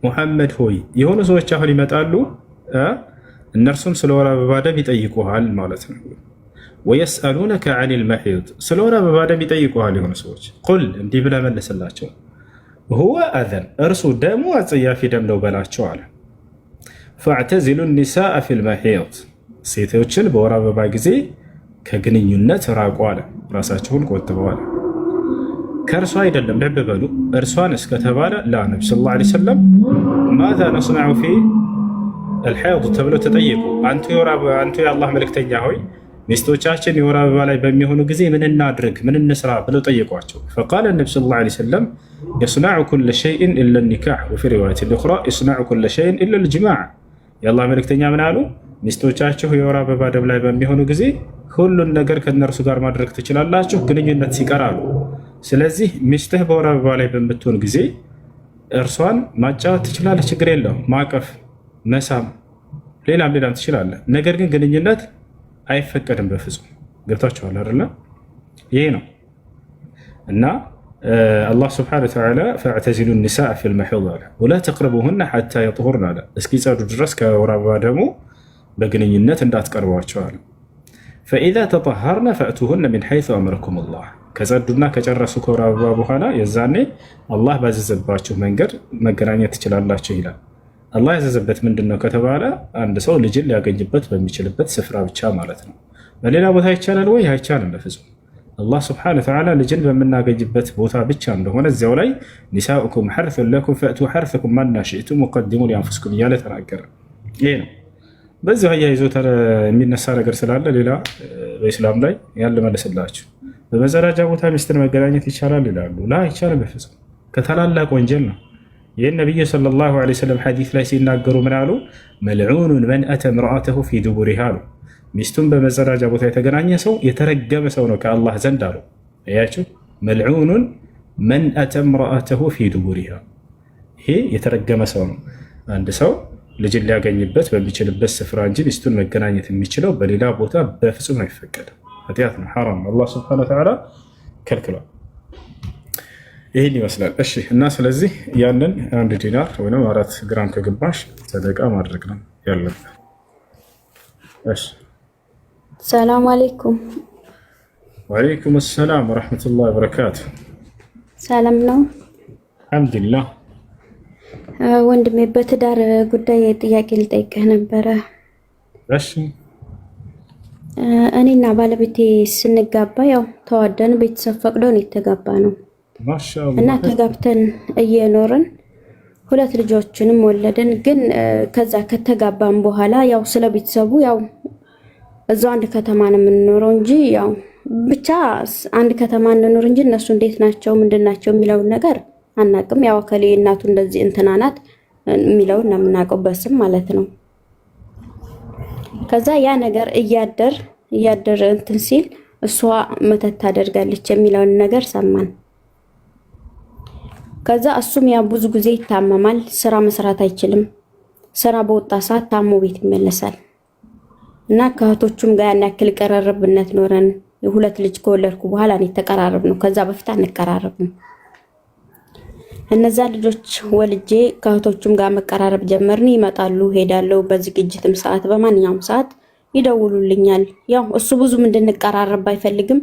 ሙሐመድ ሆይ የሆኑ ሰዎች አሁን ይመጣሉ እነርሱም ስለ ወር አበባ ደም ይጠይቁሃል ማለት ነው። ወየስአሉነከ ዐኒል መሒድ ስለ ወር አበባ ደም ይጠይቁሃል የሆኑ ሰዎች ቁል እንዲህ ብለህ መልስላቸው ሁወ አዘን እርሱ ደሙ አጸያፊ ደም ነው በላቸው አለ። ፈዕተዚሉ ኒሳአ ፊል መሒድ ሴቶችን በወር አበባ ጊዜ ከግንኙነት ራቁ አለ። ራሳቸውን ቆጥበዋል። ከእርሷ አይደለም ልብ በሉ እርሷን እስከተባለ ለነብዩ ሰለላሁ ዐለይሂ ወሰለም ማዛ ነስነዑ ፊ አልሐይድ ተብለው ተጠየቁ። አንቱ የአላህ መልእክተኛ ሆይ ሚስቶቻችን የወር አበባ ላይ በሚሆኑ ጊዜ ምን እናድርግ ምን እንስራ ብለው ጠየቋቸው። ፈቃለ ነብዩ ሰለላሁ ዐለይሂ ወሰለም የስነዑ ኩለ ሸይእን ኢላ ኒካህ ወፊ ሪዋየትን ኡኽራ የስነዑ ኩለ ሸይእን ኢላ ልጅማዕ። የአላህ መልእክተኛ ምን አሉ? ሚስቶቻችሁ የወር አበባ ደም ላይ በሚሆኑ ጊዜ ሁሉን ነገር ከነርሱ ጋር ማድረግ ትችላላችሁ ግንኙነት ሲቀር አሉ። ስለዚህ ሚስትህ በወር አበባ ላይ በምትሆን ጊዜ እርሷን ማጫወት ትችላለህ፣ ችግር የለውም። ማቀፍ፣ መሳም፣ ሌላም ትችላለህ። ነገር ግን ግንኙነት አይፈቀድም በፍጹም። ገብታችኋል አይደለ? ይሄ ነው እና አላህ ሱብሓነሁ ወተዓላ ፈዕተዚሉ ኒሳአ ፊል መሒድ አለ ወላ ተቅረቡሁነ ሐታ የጥሁርነ አለ። እስኪጸዱ ድረስ ከወር አበባ ደግሞ በግንኙነት እንዳትቀርቧቸው አለ። ፈኢዛ ተጠሀርነ ፈእቱሁነ ሚን ሐይሱ አመረኩም አላህ ከጸዱና ከጨረሱ ከወር አበባ በኋላ የዛኔ አላህ ባዘዘባችሁ መንገድ መገናኘት ትችላላችሁ ይላል። አላህ ያዘዘበት ምንድን ነው ከተባለ አንድ ሰው ልጅን ሊያገኝበት በሚችልበት ስፍራ ብቻ ማለት ነው። በሌላ ቦታ ይቻላል ወይ? አይቻልም በፍጹም። አላህ ስብሐነሁ ወተዓላ ልጅን በምናገኝበት ቦታ ብቻ እንደሆነ እዚያው ላይ ኒሳኡኩም ሐርሱን ለኩም ፈእቱ ሐርሰኩም ማና ሽእቱም ወቀድሙ ሊአንፉሲኩም እያለ ተናገረ። ይሄ ነው። በዚህ አያይዞ የሚነሳ ነገር ስላለ ሌላ በኢስላም ላይ ያለ መለስላችሁ። በመጸዳጃ ቦታ ሚስትን መገናኘት ይቻላል ይላሉ። ላ አይቻልም በፍጹም ከታላላቅ ወንጀል ነው። ይህን ነቢዩ ሰለላሁ ዐለይሂ ወሰለም ሐዲስ ላይ ሲናገሩ ምን አሉ? መልዑኑን መን አተ ምርአተሁ ፊ ዱቡሪሃ አሉ። ሚስቱን በመጸዳጃ ቦታ የተገናኘ ሰው የተረገመ ሰው ነው ከአላህ ዘንድ አሉ። አያችሁ፣ መልዑኑን መን አተ ምርአተሁ ፊ ዱቡሪሃ፣ ይሄ የተረገመ ሰው ነው። አንድ ሰው ልጅን ሊያገኝበት በሚችልበት ስፍራ እንጂ ሚስቱን መገናኘት የሚችለው በሌላ ቦታ በፍጹም አይፈቀድም። ኃጢአት ነው፣ ሐራም ነው። አላህ ሱብሓነሁ ወተዓላ ከልክሏል። ይህን ይመስላል። እሺ። እና ስለዚህ ያንን 1 ዲናር ወይም 4 ግራም ከግማሽ ሰደቃ ማድረግ ነው ያለበት። እሺ። ሰላም አለይኩም። ወአለይኩም ሰላም ወራህመቱላሂ ወበረካቱ። ሰላም ነው? አልሐምዱሊላህ። ወንድሜ በትዳር ጉዳይ ጥያቄ ልጠይቅህ ነበረ። እሺ። እኔና ባለቤቴ ስንጋባ ያው ተዋደን ቤተሰብ ፈቅዶን የተጋባ ነው ማሻአላህ። እና ተጋብተን እየኖርን 2 ልጆችንም ወለድን። ግን ከዛ ከተጋባን በኋላ ያው ስለ ቤተሰቡ ያው እዛው አንድ ከተማ ነው የምንኖረው እንጂ ያው ብቻ አንድ ከተማ እንኖር እንጂ እነሱ እንዴት ናቸው ምንድናቸው የሚለውን ነገር አናቅም። ያው ከሌ እናቱ እንደዚህ እንትና ናት የሚለውን ነው የምናውቀው በስም ማለት ነው። ከዛ ያ ነገር እያደር እንትን ሲል እሷ መተት ታደርጋለች የሚለውን ነገር ሰማን። ከዛ እሱም ያ ብዙ ጊዜ ይታመማል፣ ስራ መስራት አይችልም። ስራ በወጣ ሰዓት ታሞ ቤት ይመለሳል እና ከእህቶቹም ጋር ያን ያክል ቀረርብነት ኖረን 2 ልጅ ከወለድኩ በኋላ ነው የተቀራረብ ነው። ከዛ በፊት አንቀራረብም። እነዛ ልጆች ወልጄ ከእህቶቹም ጋር መቀራረብ ጀመርን። ይመጣሉ፣ ሄዳለሁ። በዝግጅትም ሰዓት በማንኛውም ሰዓት ይደውሉልኛል። ያው እሱ ብዙም እንድንቀራረብ አይፈልግም።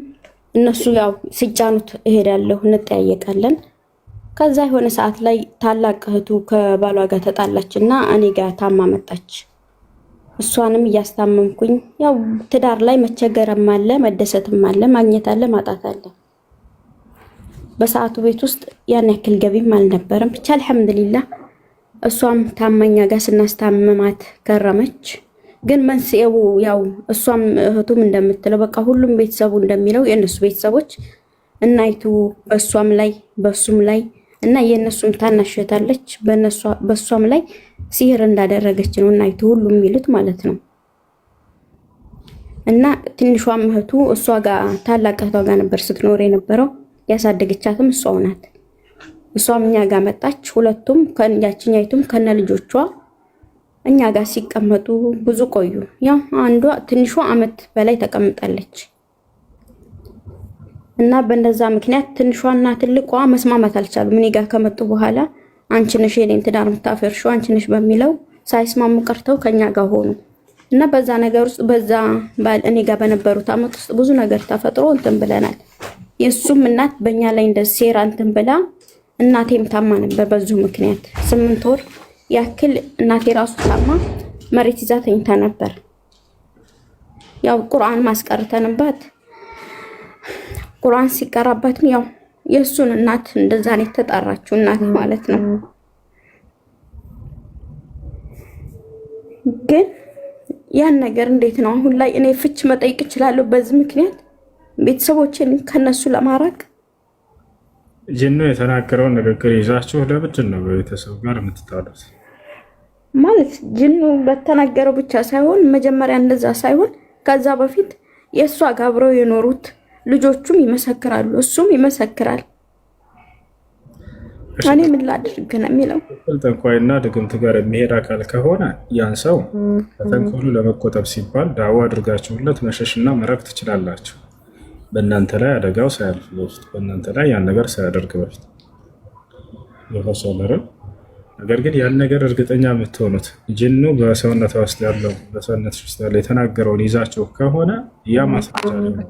እነሱ ያው ሲጫኑት እሄዳለሁ፣ እንጠያየቃለን። ከዛ የሆነ ሰዓት ላይ ታላቅ እህቱ ከባሏ ጋር ተጣላችና እኔ ጋር ታማ መጣች። እሷንም እያስታመምኩኝ ያው ትዳር ላይ መቸገርም አለ መደሰትም አለ ማግኘት አለ ማጣት አለ። በሰዓቱ ቤት ውስጥ ያን ያክል ገቢም አልነበረም። ብቻ አልሐምዱሊላህ እሷም ታመኛ ጋር ስናስታመማት ከረመች። ግን መንስኤው ያው እሷም እህቱም እንደምትለው በቃ ሁሉም ቤተሰቡ እንደሚለው የእነሱ ቤተሰቦች እናይቱ በእሷም ላይ በሱም ላይ እና የእነሱም ታናሸታለች በእሷም ላይ ሲህር እንዳደረገች ነው እናይቱ ሁሉም የሚሉት ማለት ነው። እና ትንሿም እህቱ እሷ ጋር ታላቅ እህቷ ጋር ነበር ስትኖር የነበረው። ያሳደገቻትም እሷው ናት። እሷም እኛ ጋር መጣች። ሁለቱም ከኛችኛይቱም ከነ ልጆቿ እኛ ጋር ሲቀመጡ ብዙ ቆዩ። ያው አንዷ ትንሿ አመት በላይ ተቀምጣለች። እና በእንደዛ ምክንያት ትንሿና ትልቋ መስማማት አልቻሉም። እኔ ጋር ከመጡ በኋላ አንቺ ነሽ የኔን ትዳር የምታፈርሺው አንቺ ነሽ በሚለው ሳይስማሙ ቀርተው ከኛ ጋር ሆኑ። እና በዛ ነገር ውስጥ በዛ እኔ ጋር በነበሩት አመት ውስጥ ብዙ ነገር ተፈጥሮ እንትን ብለናል። የሱም እናት በእኛ ላይ እንደ ሴራ እንትን ብላ እናቴም ታማ ነበር። በዙ ምክንያት 8 ወር ያክል እናቴ ራሱ ታማ መሬት ይዛ ተኝታ ነበር። ያው ቁርአን ማስቀርተንባት ቁርአን ሲቀራባትም ያው የሱን እናት እንደዛ ነው የተጣራችው እናት ማለት ነው። ግን ያን ነገር እንዴት ነው አሁን ላይ እኔ ፍች መጠየቅ እችላለሁ? በዚህ ምክንያት ቤተሰቦችን ከነሱ ለማራቅ ጅኑ የተናገረውን ንግግር ይዛችሁ ለምንድን ነው በቤተሰብ ጋር የምትጣሉት? ማለት ጅኑ በተናገረው ብቻ ሳይሆን መጀመሪያ እንደዛ ሳይሆን ከዛ በፊት የእሷ ጋር አብረው የኖሩት ልጆቹም ይመሰክራሉ፣ እሱም ይመሰክራል። እኔ ምን ላድርግ ነው የሚለው። ጠንቋይና ድግምት ጋር የሚሄድ አካል ከሆነ ያን ሰው ከተንኮሉ ለመቆጠብ ሲባል ዳዋ አድርጋችሁለት መሸሽና መራቅ ትችላላችሁ። በእናንተ ላይ አደጋው ሳያልፍ በፊት በእናንተ ላይ ያን ነገር ሳያደርግ በፊት ይፈሰለረ። ነገር ግን ያን ነገር እርግጠኛ የምትሆኑት ጅኑ በሰውነት ውስጥ ያለው በሰውነት ውስጥ ያለው የተናገረውን ይዛችሁ ከሆነ ያ ማስረጃ ነው።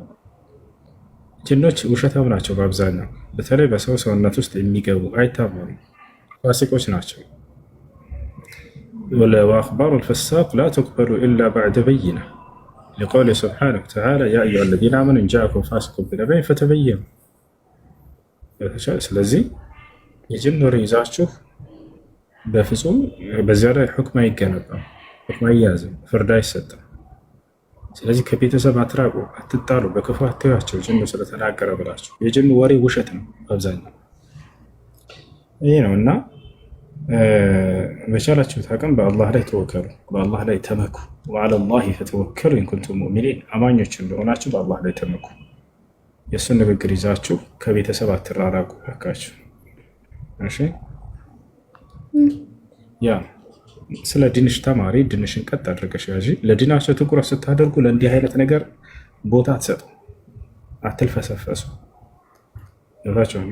ጅኖች ውሸታም ናቸው በአብዛኛው። በተለይ በሰው ሰውነት ውስጥ የሚገቡ አይታመኑ ፋሲቆች ናቸው። ወአኽባሩ ልፈሳቅ ላ ትቅበሉ ኢላ ባዕደ በይና ሊቀውሊ ስብሓነሁ ወተዓላ ያ አዩሃ ለዚነ አመኑ ኢን ጃአኩም ፋሲቁን ቢነበኢን ፈተበየኑ። ስለዚህ የጅን ወሬ ይዛችሁ በፍጹም በዚያ ላይ ሁክም አይገነባም፣ ሁክም አይያዝም፣ ፍርድ አይሰጥም። ስለዚህ ከቤተሰብ አትራቁ፣ አትጣሉ፣ በክፉ አትያቸው ጅኑ ስለተናገረ ብላችሁ። የጅኑ ወሬ ውሸት ነው አብዛኛው ይሄ ነው። እና በቻላችሁት አቅም በአላህ ላይ ተወከሉ፣ በአላህ ላይ ተመኩ። ወዐለላሂ ፈተወከሉ ኢን ኩንቱም ሙእሚኒን፣ አማኞች እንደሆናችሁ በአላህ ላይ ተመኩ። የእሱን ንግግር ይዛችሁ ከቤተሰብ አትራራቁ እባካችሁ። እሺ ያ ስለ ዲንሽ ተማሪ፣ ዲንሽን ቀጥ አድርገሽ ያዢ። ለዲናቸው ትኩረት ስታደርጉ ለእንዲህ አይነት ነገር ቦታ አትሰጡ፣ አትልፈሰፈሱ። ይባቻው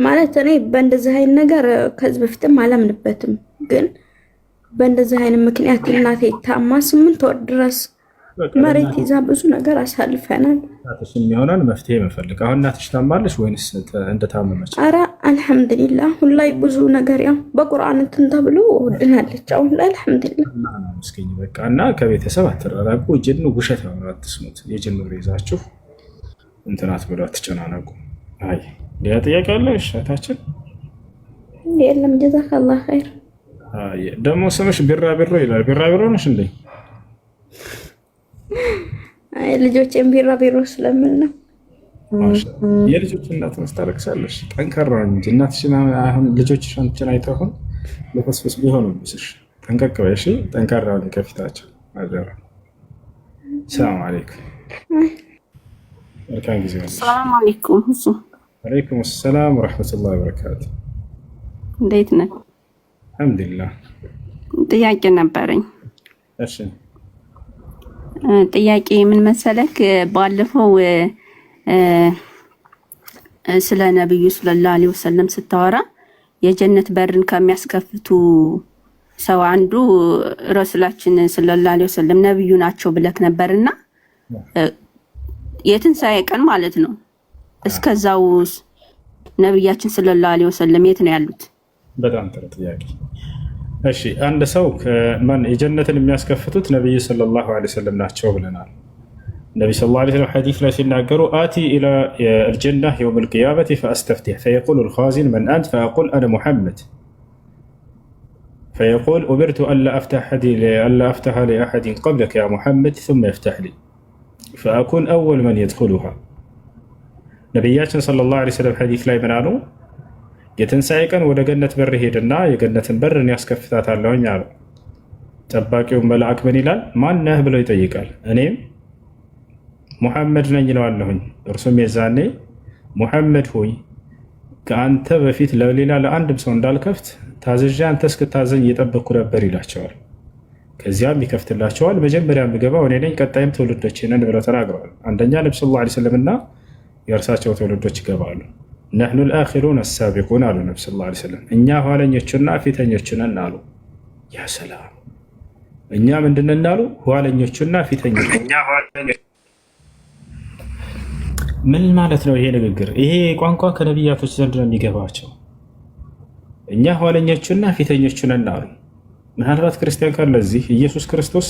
ማለት እኔ በእንደዚህ አይነት ነገር ከዚህ በፊትም አላምንበትም። ግን በእንደዚህ አይነት ምክንያት እናቴ ታማ 8 ወር ድረስ መሬት ይዛ ብዙ ነገር አሳልፈናል። እናትሽ የሚሆነን መፍትሄ መፈልግ። አሁን እናትሽ ታማለሽ ወይንስ እንደታመመች? አረ አልሐምዱሊላህ አሁን ላይ ብዙ ነገር ያው በቁርአን እንትን ተብሎ ድናለች። አሁን ላይ አልሐምዱሊላህ መስኪኝ በቃ። እና ከቤተሰብ አትራራቁ። ጅኑ ውሸት ነው፣ አትስሙት። የጅኑ ሬዛችሁ እንትናት ብሎ አትጨናነቁ። አይ ሌላ ጥያቄ አለ? እሻታችን የለም። ጀዛከላህ ኸይር። አይ ደግሞ ስምሽ ቢራቢሮ ይላል። ቢራቢሮ ነሽ እንዴ? አይ ልጆቼን ቢራቢሮ ስለምን ነው። የልጆች እናት ታለቅሳለሽ። ጠንካራ እንጂ እናትሽን አሁን ልጆችሽ አንቺን አይተው ለፈስፈስ ቢሆኑ ብስሽ ጠንቀቅ በይ እሺ። ጠንካራ ነው ከፊታቸው አደራ። ሰላም አለይኩም። መልካም ጊዜ። ሰላም አለይኩም። ወአለይኩም ሰላም ወራህመቱላሂ ወበረካቱ። እንዴት ነህ? አልሐምዱሊላህ። ጥያቄ ነበረኝ። እሺ ጥያቄ ምን መሰለክ፣ ባለፈው ስለ ነብዩ ሰለላሁ ዐለይሂ ወሰለም ስታወራ የጀነት በርን ከሚያስከፍቱ ሰው አንዱ ረሱላችን ሰለላሁ ዐለይሂ ወሰለም ነብዩ ናቸው ብለክ ነበርና የትንሣኤ ቀን ማለት ነው። እስከዛው ነብያችን ሰለላሁ ዐለይሂ ወሰለም የት ነው ያሉት? በጣም ጥሩ ጥያቄ። እሺ አንድ ሰው የጀነትን የሚያስከፍቱት ነቢዩ ሰለላሁ ዐለይሂ ወሰለም ናቸው ብለናል። ነቢ ሰለላሁ ዐለይሂ ወሰለም ሐዲስ ላይ ሲናገሩ አቲ ኢላ አልጀና የውም አልቂያመቲ ፈአስተፍቲሕ ፈየቁሉ አልኻዚን መን አንት ፈአቁል አነ ሙሐመድ ፈየቁል ኡሚርቱ አላ አፍተሐ ሊአሐድን ቀብለከ ያ ሙሐመድ ሱመ የፍተሕ ሊ ፈአኩን አወል መን የድኹሉሃ። ነቢያችን ሰለላሁ ዐለይሂ ወሰለም ሐዲስ ላይ ምን አሉ? የትንሣኤ ቀን ወደ ገነት በር ሄድና የገነትን በር እኔ ያስከፍታታለሁኝ አሉ። ጠባቂውን መልአክ ምን ይላል? ማነህ ብሎ ይጠይቃል። እኔም ሙሐመድ ነኝ ይለዋለሁኝ። እርሱም የዛኔ ሙሐመድ ሆይ ከአንተ በፊት ለሌላ ለአንድም ሰው እንዳልከፍት ታዝዣ አንተ እስክታዘኝ እየጠበቅኩ ነበር ይላቸዋል። ከዚያም ይከፍትላቸዋል። መጀመሪያ የምገባው እኔ ነኝ፣ ቀጣይም ትውልዶች ነን ብለው ተናግረዋል። አንደኛ ነቢ ሰለላሁ ዐለይሂ ወሰለም እና የእርሳቸው ትውልዶች ይገባሉ። ነሕኑ ልአኺሩን አሳቢቁን አሉ ነቢ ሰለላሁ ዐለይሂ ወሰለም። እኛ ኋለኞችና ፊተኞች ነን አሉ። ያ ሰላም! እኛ ምንድን ነን አሉ? ኋለኞቹና ፊተኞች። ምን ማለት ነው ይሄ ንግግር? ይሄ ቋንቋ ከነቢያቶች ዘንድ ነው የሚገባቸው። እኛ ኋለኞቹና ፊተኞቹ ነን አሉ። ምናልባት ክርስቲያን ካለ እዚህ ኢየሱስ ክርስቶስ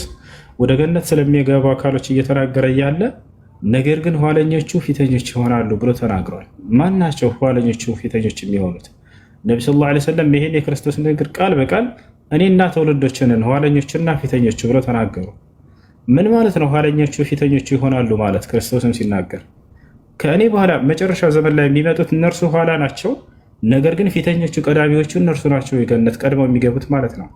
ወደ ገነት ስለሚገቡ አካሎች እየተናገረ እያለ ነገር ግን ኋለኞቹ ፊተኞች ይሆናሉ ብሎ ተናግሯል። ማን ናቸው ኋለኞቹ ፊተኞች የሚሆኑት? ነቢ ሰለላሁ ዐለይሂ ወሰለም ይሄን የክርስቶስ ንግግር ቃል በቃል እኔና ትውልዶችንን ኋለኞችና ፊተኞቹ ብሎ ተናገሩ። ምን ማለት ነው ኋለኞቹ ፊተኞቹ ይሆናሉ ማለት? ክርስቶስም ሲናገር ከእኔ በኋላ መጨረሻ ዘመን ላይ የሚመጡት እነርሱ ኋላ ናቸው፣ ነገር ግን ፊተኞቹ ቀዳሚዎቹ እነርሱ ናቸው የገነት ቀድመው የሚገቡት ማለት ነው።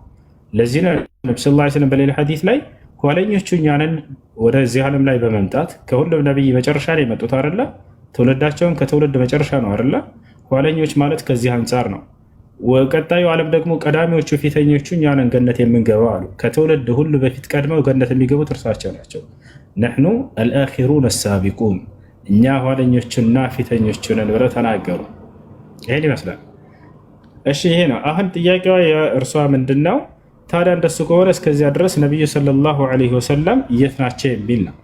ለዚህ ነው ነቢ ሰለላሁ ዐለይሂ ወሰለም በሌላ ሐዲስ ላይ ኋለኞቹ እኛንን ወደዚህ ዓለም ላይ በመምጣት ከሁሉም ነቢይ መጨረሻ ላይ የመጡት አይደለ? ትውልዳቸውን ከትውልድ መጨረሻ ነው አይደለ? ኋለኞች ማለት ከዚህ አንጻር ነው። ቀጣዩ ዓለም ደግሞ ቀዳሚዎቹ ፊተኞቹ እኛንን ገነት የምንገባው አሉ። ከትውልድ ሁሉ በፊት ቀድመው ገነት የሚገቡት እርሳቸው ናቸው። ነሕኑ አልአኺሩን አሳቢቁን፣ እኛ ኋለኞችና ፊተኞቹ ነን ብለው ተናገሩ። ይሄን ይመስላል። እሺ ይሄ ነው አሁን ጥያቄዋ የእርሷ ምንድን ነው? ታዲያ እንደሱ ከሆነ እስከዚያ ድረስ ነቢዩ ሰለላሁ ዐለይሂ ወሰለም የት ናቸው የሚል ነው።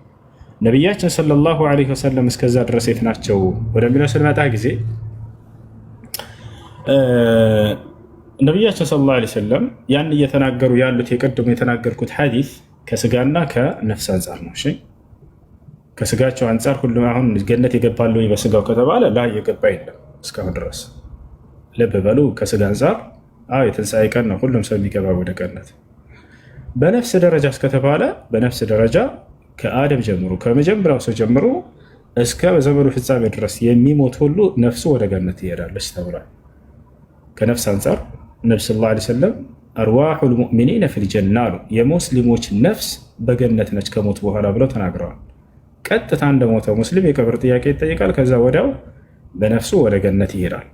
ነቢያችን ሰለላሁ ዐለይሂ ወሰለም እስከዛ ድረስ የት ናቸው ወደሚለው ስንመጣ ጊዜ ነቢያችን ሰለላሁ ዐለይሂ ወሰለም ያን እየተናገሩ ያሉት የቀደሙ የተናገርኩት ሐዲስ ከስጋና ከነፍስ አንጻር ነው። እሺ ከስጋቸው አንጻር ሁሉም አሁን ገነት የገባሉ በስጋው ከተባለ ላይ የገባ የለም እስካሁን ድረስ። ልብ በሉ ከስጋ አንጻር የትንሣኤ ቀን ነው ሁሉም ሰው የሚገባ ወደ ገነት። በነፍስ ደረጃ እስከተባለ በነፍስ ደረጃ ከአደም ጀምሮ ከመጀመሪያው ሰው ጀምሮ እስከ በዘመኑ ፍጻሜ ድረስ የሚሞት ሁሉ ነፍሱ ወደ ገነት ትሄዳለች ተብሏል። ከነፍስ አንጻር ነቢ ሰለላሁ ዐለይሂ ወሰለም አርዋሑል ሙእሚኒነ ፊል ጀና አሉ። የሙስሊሞች ነፍስ በገነት ነች ከሞት በኋላ ብለው ተናግረዋል። ቀጥታ እንደሞተው ሙስሊም የቀብር ጥያቄ ይጠይቃል። ከዛ ወዲያው በነፍሱ ወደ ገነት ይሄዳል።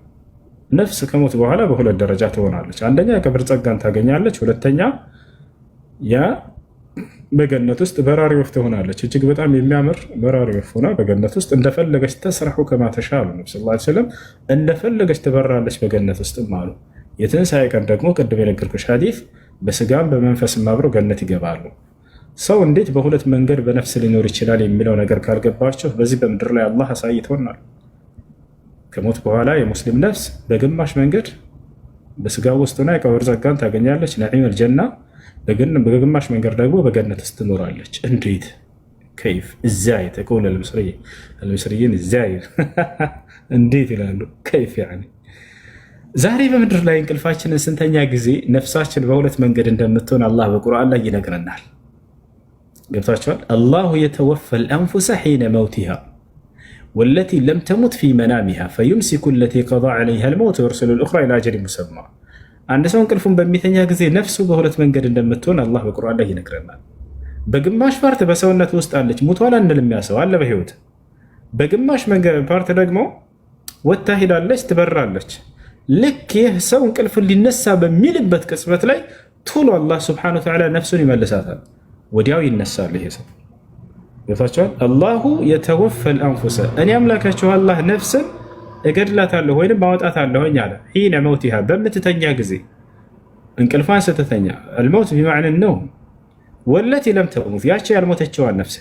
ነፍስ ከሞት በኋላ በሁለት ደረጃ ትሆናለች። አንደኛ የቀብር ጸጋን ታገኛለች። ሁለተኛ በገነት ውስጥ በራሪ ወፍ ትሆናለች። እጅግ በጣም የሚያምር በራሪ ወፍ ሆና በገነት ውስጥ እንደፈለገች ተስረሑ ከማ ተሻእ አሉ ነቢ ሰለላሁ ዐለይሂ ወሰለም። እንደፈለገች ትበራለች በገነት ውስጥም አሉ። የትንሣኤ ቀን ደግሞ ቅድም የነገርኩሽ ሐዲስ በስጋም በመንፈስም አብረው ገነት ይገባሉ። ሰው እንዴት በሁለት መንገድ በነፍስ ሊኖር ይችላል የሚለው ነገር ካልገባቸው በዚህ በምድር ላይ አላህ አሳይቶናል። ከሞት በኋላ የሙስሊም ነፍስ በግማሽ መንገድ በስጋ ውስጥ ሆና የቀብር ጸጋን ታገኛለች፣ ነዒም አልጀና፣ በግማሽ መንገድ ደግሞ በገነት ውስጥ ትኖራለች። እንዴት ከይፍ እዛይ ተቆለ አልምስሪይን እዛይ እንዴት ይላሉ። ከይፍ ያኒ ዛሬ በምድር ላይ እንቅልፋችንን ስንተኛ ጊዜ ነፍሳችን በሁለት መንገድ እንደምትሆን አላህ በቁርአን ላይ ይነግረናል። ገብታችኋል? አላሁ የተወፈል አንፉሰ ሒነ መውቲሃ ወለቲ ለም ተሙት ፊ መናሚሃ ፈዩምሲኩ ለቲ ቀዳ ዐለይሃ ልመውት ወየርሲሉ ልኡኽራ ኢላ አጀሊን ሙሰማ። አንድ ሰው እንቅልፉን በሚተኛ ጊዜ ነፍሱ በሁለት መንገድ እንደምትሆን አላህ በቁርአን ላይ ይነግረናል። በግማሽ ፓርት በሰውነት ውስጥ አለች፣ ሙቷል አንልም፣ ያ ሰው አለ በህይወት። በግማሽ ፓርት ደግሞ ወጥታ ሄዳለች፣ ትበራለች። ልክ ይህ ሰው እንቅልፉን ሊነሳ በሚልበት ቅጽበት ላይ ቶሎ አላህ ሱብሓነሁ ወተዓላ ነፍሱን ይመልሳታል፣ ወዲያው ይነሳል ይሄ ሰው። ገብታችኋል? አላሁ የተወፈል አንፉሰ፣ እኔ አምላካችሁ አላህ ነፍስን እገድላታለሁ ወይም ማወጣታለሁኝ አለ። ሒነ መውቲሃ፣ በምትተኛ ጊዜ እንቅልፏን ስትተኛ። አልመውት ቢመዕና ነው። ወለቲ ለም ተሙት፣ ያቺ ያልሞተችዋን ነፍስ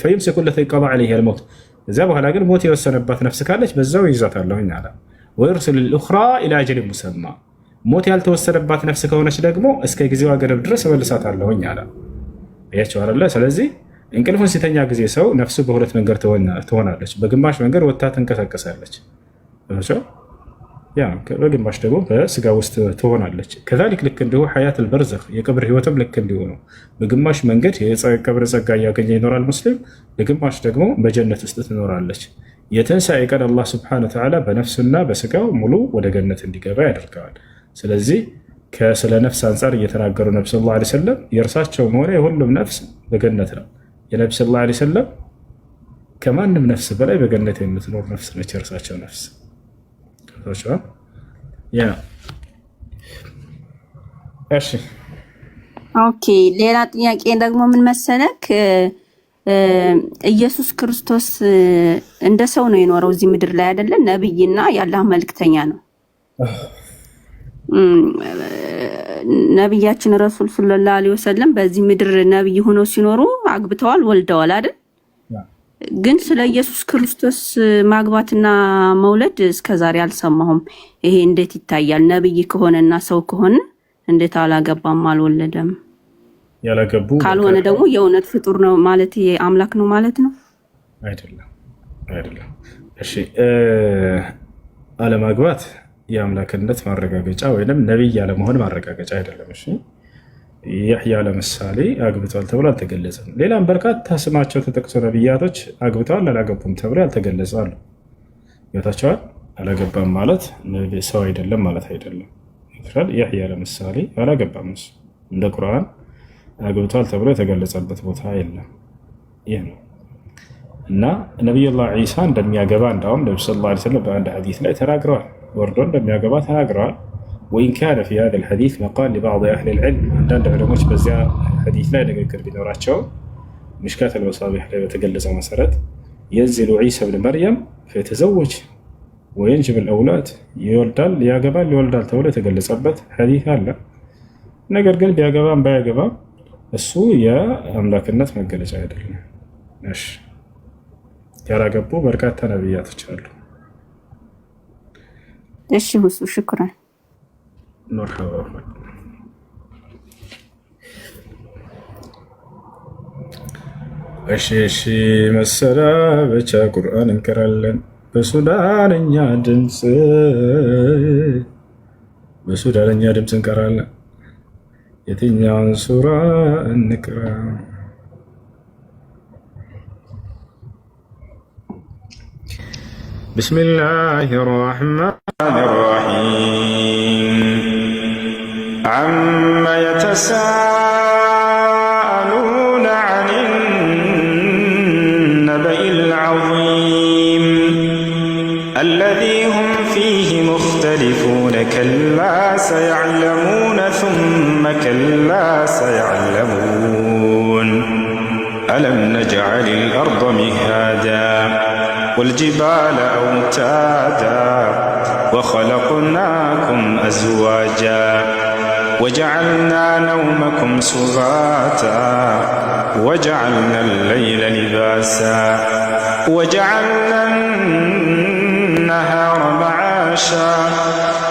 ፈዩምሲኩ ለቲ ቀዳ ዐለይሃ ልመውት፣ እዚያ በኋላ ግን ሞት የወሰነባት ነፍስ ካለች በዛው ይዛታለሁኝ አለ። ወየርሲሉ ልኡኽራ ኢላ አጀሊን ሙሰማ፣ ሞት ያልተወሰደባት ነፍስ ከሆነች ደግሞ እስከ ጊዜዋ ገደብ ድረስ እመልሳታለሁኝ አለ። አያችሁ አይደለ? ስለዚህ እንቅልፉን ሲተኛ ጊዜ ሰው ነፍሱ በሁለት መንገድ ትሆናለች። በግማሽ መንገድ ወጥታ ትንቀሳቀሳለች፣ በግማሽ ደግሞ በስጋ ውስጥ ትሆናለች። ከዛሊክ ልክ እንዲሁ ሐያተል በርዘኽ የቀብር ህይወትም ልክ እንዲሁ ነው። በግማሽ መንገድ የቀብር ጸጋ እያገኘ ይኖራል ሙስሊም፣ በግማሽ ደግሞ በጀነት ውስጥ ትኖራለች። የትንሣኤ ቀን አላህ ስብሐነሁ ወተዓላ በነፍሱና በስጋው ሙሉ ወደ ገነት እንዲገባ ያደርገዋል። ስለዚህ ከስለ ነፍስ አንጻር እየተናገሩ ነቢ ሰለላሁ ዐለይሂ ወሰለም የእርሳቸውም ሆነ የሁሉም ነፍስ በገነት ነው። የነቢ ሰለላሁ ዐለይሂ ወሰለም ከማንም ነፍስ በላይ በገነት የምትኖር ነፍስ ነች የእርሳቸው ነፍስ። ኦኬ። ሌላ ጥያቄ ደግሞ ምን መሰለክ፣ ኢየሱስ ክርስቶስ እንደ ሰው ነው የኖረው እዚህ ምድር ላይ አይደለ? ነብይና የአላህ መልእክተኛ ነው። ነብያችን ረሱል ሰለላሁ ዐለይሂ ወሰለም በዚህ ምድር ነብይ ሆነው ሲኖሩ አግብተዋል፣ ወልደዋል አይደል? ግን ስለ ኢየሱስ ክርስቶስ ማግባትና መውለድ እስከዛሬ አልሰማሁም። ይሄ እንዴት ይታያል? ነብይ ከሆነና ሰው ከሆነ እንዴት አላገባም አልወለደም? ያላገቡ ካልሆነ ደግሞ የእውነት ፍጡር ነው ማለት አምላክ ነው ማለት ነው? አይደለም። እሺ አለማግባት የአምላክነት ማረጋገጫ ወይንም ነብይ ያለመሆን ማረጋገጫ አይደለም። እሺ ያህያ ለምሳሌ አግብቷል ተብሎ አልተገለጸም። ሌላም በርካታ ስማቸው ተጠቅሶ ነብያቶች አግብተዋል አላገቡም ተብሎ ያልተገለጸ አሉ። ይወታቸዋል። አላገባም ማለት ሰው አይደለም ማለት አይደለም። ያህያ ለምሳሌ አላገባም፣ እንደ ቁርአን አግብቷል ተብሎ የተገለጸበት ቦታ የለም። ይህ ነው እና ነቢዩላህ ዒሳ እንደሚያገባ እንዳውም ነቢ ሰለላሁ ዐለይሂ ወሰለም በአንድ ሐዲስ ላይ ተናግረዋል። ወርዶ እንደሚያገባ ተናግረዋል። ወኢን ካነ ፊ ሃዛል ሐዲስ መቃል ሊበዕድ አህሊል ዒልም፣ አንዳንድ ዑለሞች በዚያ ሐዲስ ላይ ንግግር ቢኖራቸው ሚሽካቱል መሳቢህ ላይ በተገለጸው መሰረት የንዚሉ ዒሳ ብን መርየም ፈየተዘወጅ ወየንጅቡል አውላድ፣ ይወልዳል፣ ያገባል፣ ይወልዳል ተብሎ የተገለጸበት ሐዲስ አለ። ነገር ግን ቢያገባም ባያገባም እሱ የአምላክነት መገለጫ አይደለም። እሺ ያላገቡ በርካታ ነብያቶች አሉ። እሺ ሁሱ ሽክራን መርሐባ። እሺ መሰናበቻ ቁርአን እንቀራለን በሱዳንኛ ድምፅ እንቀራለን። የትኛውን ሱራ እንቅራ? ቢስሚላሂ ረሕማኒ ረሒም ዐመ የተሳአሉነ ዐኒ ነበኢል ዐዚም አለዚ ሁም ፊህ ሙኽተሊፉነ ከላ ሰየዕለሙነ ثم كلا سيعلمون ألم نجعل الأرض مهادا والجبال أوتادا وخلقناكم أزواجا وجعلنا نومكم سباتا وجعلنا الليل لباسا وجعلنا النهار معاشا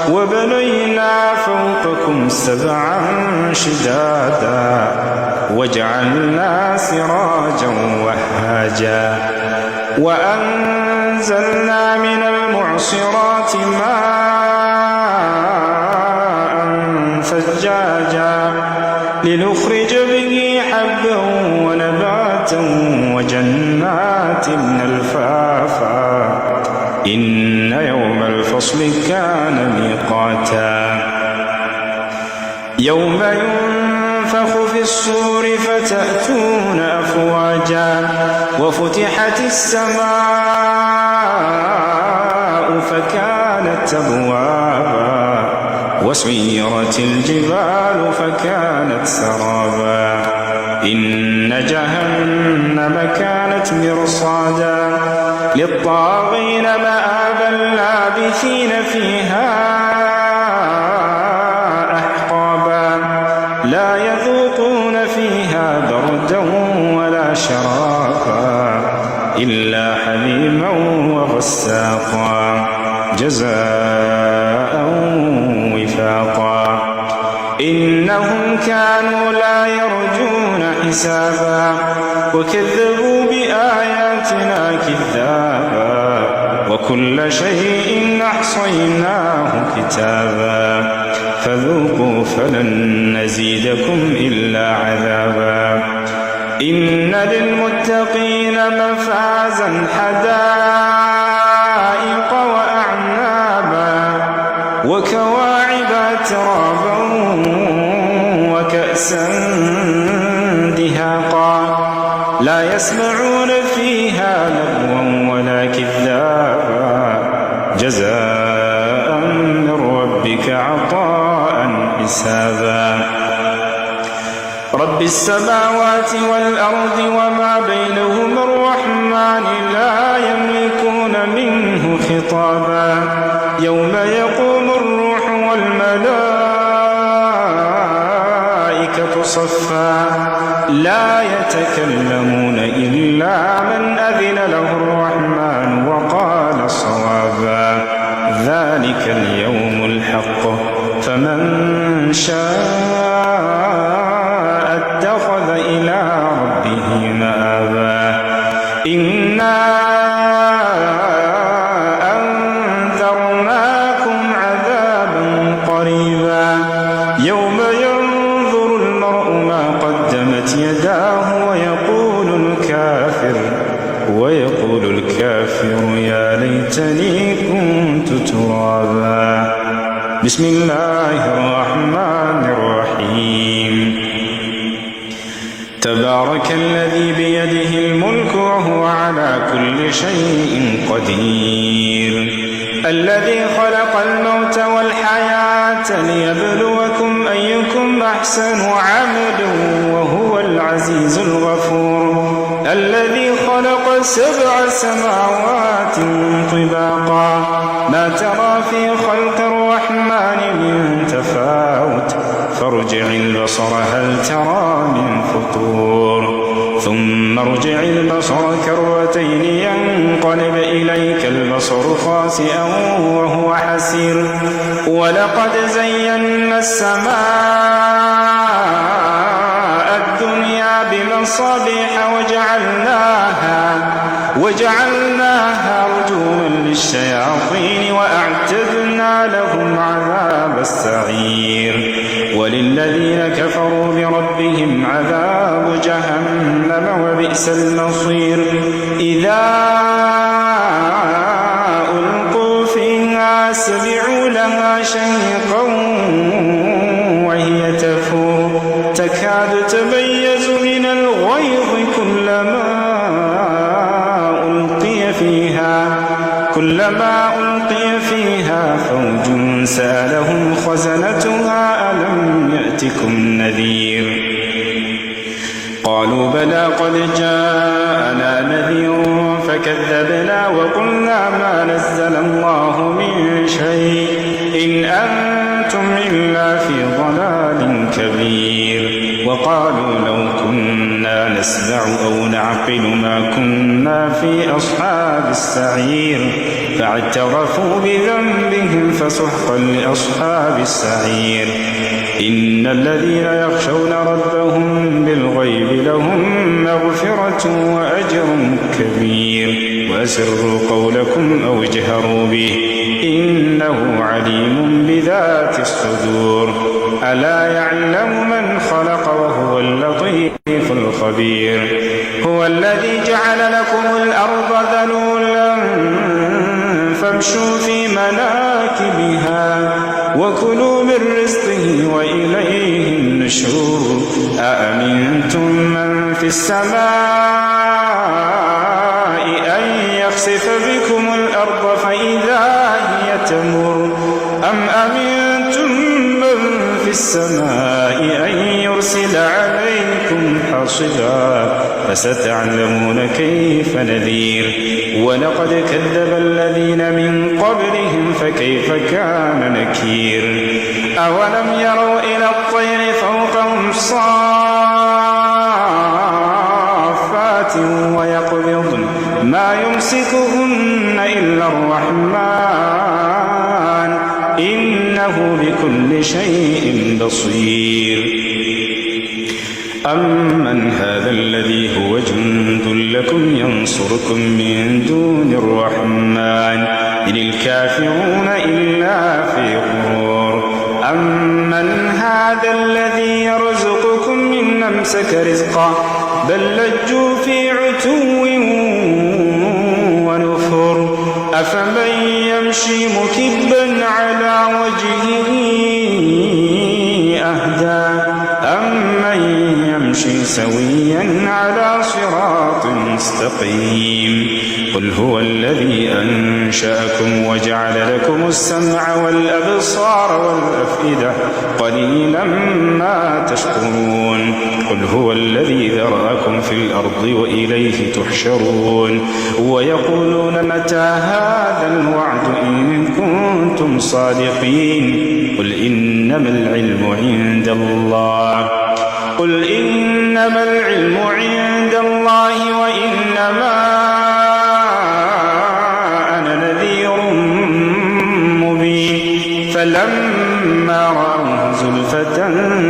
وبنينا فوقكم سبعا شدادا وجعلنا سراجا وهاجا وأنزلنا من المعصرات ماء ثجاجا لنخرج به حبا ونباتا وجنات ألفافا إن يوم الفصل كان ميقاتا يوم ينفخ في الصور فتأتون أفواجا وفتحت السماء فكانت أبوابا وسيرت الجبال فكانت سرابا إن جهنم كانت مرصادا للطاغين مآبا لابثين فيها أحقابا لا يذوقون فيها بردا ولا شرابا إلا حميما وغساقا جزاء وفاقا. إنهم كانوا لا يرجون حسابا وكذبوا بآياتنا كذابا وكل شيء أحصيناه كتابا فذوقوا فلن نزيدكم إلا عذابا إن للمتقين مفازا حدائق وأعنابا وكواعب أترابا وكأسا دهاقا لا يسمعون فيها لغوا ولا كذابا جزاء من ربك عطاء حسابا رب السماوات والأرض وما بينهما الرحمن لا يملكون منه خطابا يوم يقوم الروح والملائكة صفا لا يتكلمون إلا من أذن له الرحمن وقال صوابا ذلك اليوم الحق فمن شاء اتخذ إلى ربه مآبا إنا أنذرناكم عذابا قريبا يوم ينظر المرء ما قدمت يداه ويقول الكافر يا ليتني كنت ترابا بسم الله الرحمن الرحيم تبارك الذي بيده الملك وهو على كل شيء قدير الذي خلق الموت والحياة ليبلوكم أيكم أحسن عملا وهو العزيز الغفور الذي خلق 7 سماوات طباقا ما ترى في خلق الرحمن من تفاوت فارجع البصر هل ترى من فطور ثم ارجع البصر كرتين ينقلب إليك البصر خاسئا وهو حسير ولقد زينا السماء الدنيا بمصابيح وجعلناها رجوما للشياطين وأعتدنا لهم عذاب السعير وللذين كفروا بربهم عذاب جهنم وبئس المصير إذا ألقوا فيها سمعوا لها شهيقا وهي تفور تكاد تميز من الغيظ كلما ألقي فيها فوج سألهم خزنتها ألم يأتكم نذير قالوا بلى قد جاءنا نذير فكذبنا وقلنا ما نزل الله من شيء إن أنتم إلا في ضلال كبير وقالوا لو كنا نسمع أو نعقل ما كنا في أصحاب السعير فاعترفوا بذنبهم فسحقا لأصحاب السعير إن الذين يخشون ربهم بالغيب لهم مغفرة وأجر كبير وأسروا قولكم أو اجهروا به إنه عليم بذات الصدور ألا يعلم من خلق وهو اللطيف الخبير هو الذي جعل لكم الأرض ذلولا فامشوا في مناكبها وكلوا من رزقه وإليه النشور أأمنتم من في السماء أن يخسف بكم الأرض فإذا هي تمر أم أمنتم من في السماء أن يرسل عليكم حاصبا فستعلمون كيف نذير ولقد كذب الذين من قبلهم فكيف كان نكير أولم يروا إلى الطير فوقهم صافات ويقبضن ما يمسكهن إلا الرحمن إنه إنه بكل شيء بصير. أمن هذا الذي هو جند لكم ينصركم من دون الرحمن إن الكافرون إلا في غرور. أمن هذا الذي يرزقكم إن أمسك رزقه بل لجوا في عتو ونفر. أفمن يمشي مكبا على وجهه أهدى أمن يمشي سويا على صراط مستقيم. قل هو الذي أنشأكم وجعل لكم السمع والأبصار والأفئدة قليلا ما تشكرون. قل هو الذي ذرأكم في الأرض وإليه تحشرون. ويقولون متى هذا الوعد إن كنتم صادقين. قل إنما العلم عند الله قل إنما العلم عند الله وإنما أنا نذير مبين. فلما رأوه زلفة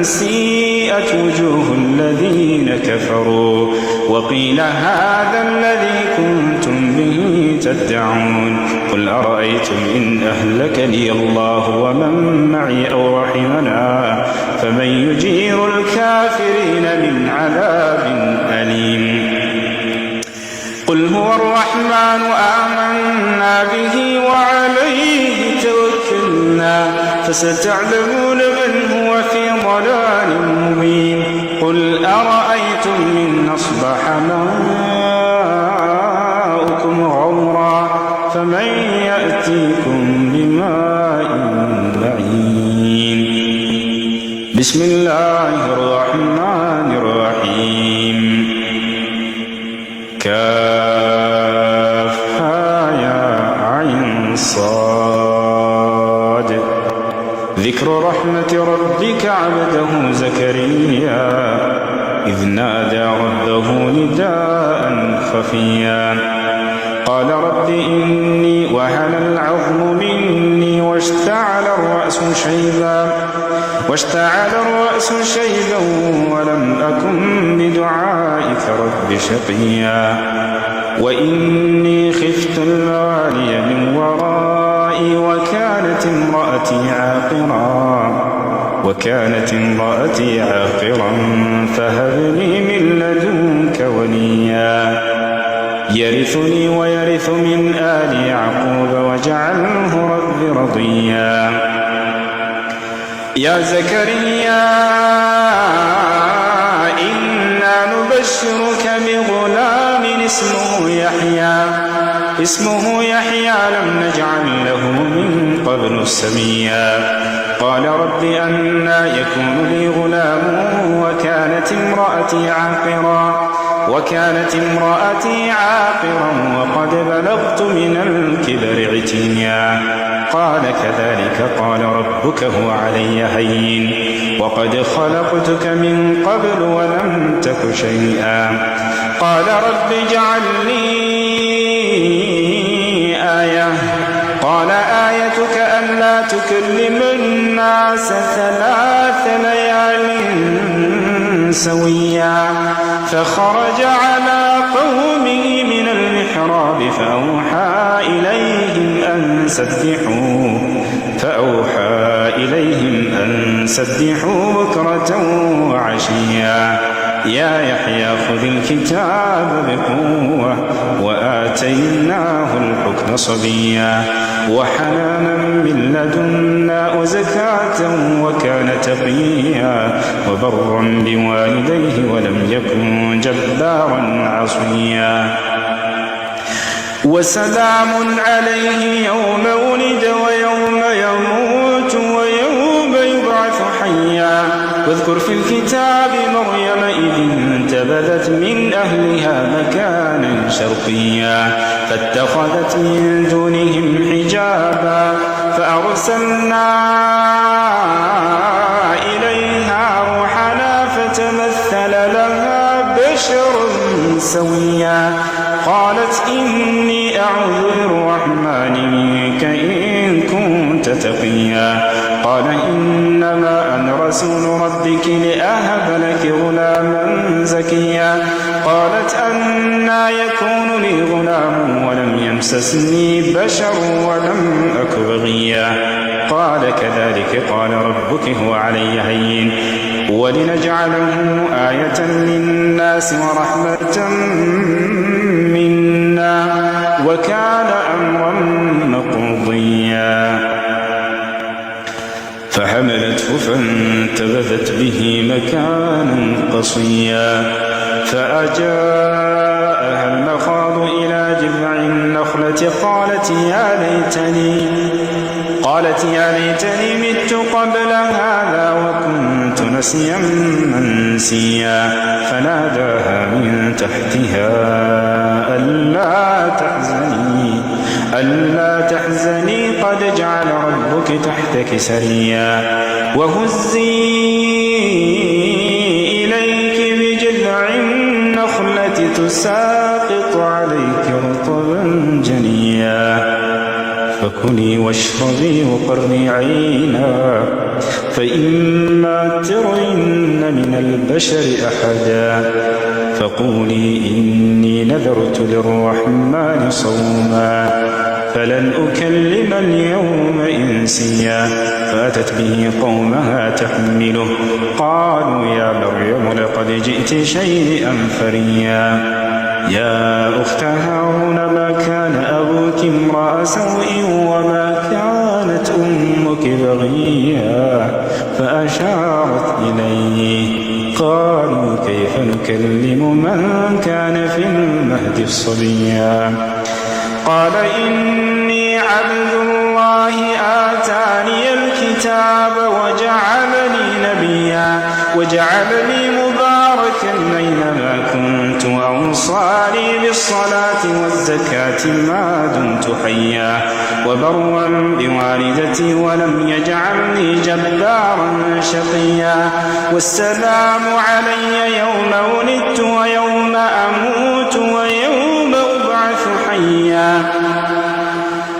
سيئت وجوه الذين كفروا وقيل هذا الذي كنتم به تدعون. قل أرأيتم إن أهلكني الله ومن معي أو رحمنا فمن يجير الكافرين من عذاب أليم. قل هو الرحمن آمنا به وعليه توكلنا فستعلمون من هو في ضلال مبين. قل أرأيتم إن أصبح ماؤكم غورا فمن يأتيكم بماء معين. بسم الله الرحمن الرحيم. كافها يا عين صاد. ذكر رحمة ربك عبده زكريا إذ نادى ربه نداء خفيا قال رب إني وهن العظم مني واشتعل الرأس شيبا ولم أكن بدعائك رب شقيا وإني خفت الموالي من ورائي وكانت امرأتي عاقرا فهب لي من لدنك وليا يرثني ويرث من آل يعقوب واجعله رب رضيا. يا زكريا إنا نبشرك بغلام اسمه يحيى لم نجعل له من قبل سميا. قال رب أنى يكون لي غلام وكانت امرأتي عاقرا وقد بلغت من الكبر عتيا. قال كذلك قال ربك هو علي هين وقد خلقتك من قبل ولم تك شيئا. قال رب اجعل لي آية. قال آيتك ألا تكلم الناس 3 ليال سويا. فخرج على قومه من المحراب فأوحى إليهم أن سبحوا بكرة وعشيا. يا يحيى خذ الكتاب بقوة وآتيناه الحكم صبيا وحنانا من لدنا وزكاة وكان تقيا وبرا بوالديه ولم يكن جبارا عصيا. وسلام عليه يوم ولد ويوم يموت ويوم يبعث حيا. واذكر في الكتاب مريم إذ انتبذت من أهلها مكانا شرقيا فاتخذت من دونهم حجابا فأرسلنا إليها روحنا فتمثل لها بشرا سويا. قالت إني أعوذ بالرحمن منك إن كنت تقيا. قال إنما أنا رسول ربك لأهب لك غلاما زكيا قالت أنى يكون لي غلام ولم يمسسني بشر ولم أك بغيا قال كذلك قال ربك هو علي هين ولنجعله آية للناس ورحمة منا وكان أمرا مقضيا فحملته فانتبذت به مكانا قصيا فأجاءها المخاض إلى جذع النخلة قالت يا ليتني مت قبل هذا وكنت نسيا منسيا فناداها من تحتها ألا تحزني قد جعل ربك تحتك سريا وهزي إليك بجذع النخلة تساقط عليك رطبا جنيا فكلي واشربي وقري عينا فإما ترين من البشر أحدا فقولي إني نذرت للرحمن صوما فلن أكلم اليوم إنسيا فأتت به قومها تحمله قالوا يا مريم لقد جئت شيئا فريا يا أخت هارون ما كان أبوك امرأ سوء وما كانت أمك بغيا فأشارت إليه قالوا كيف نكلم من كان في المهد صبيا قال إني عبد الله آتاني الكتاب وجعلني مباركا أينما كنت وأوصاني بالصلاة والزكاة ما دمت حيا وبرا بوالدتي ولم يجعلني جبارا شقيا والسلام علي يوم ولدت ويوم أموت ويوم أبعث حيا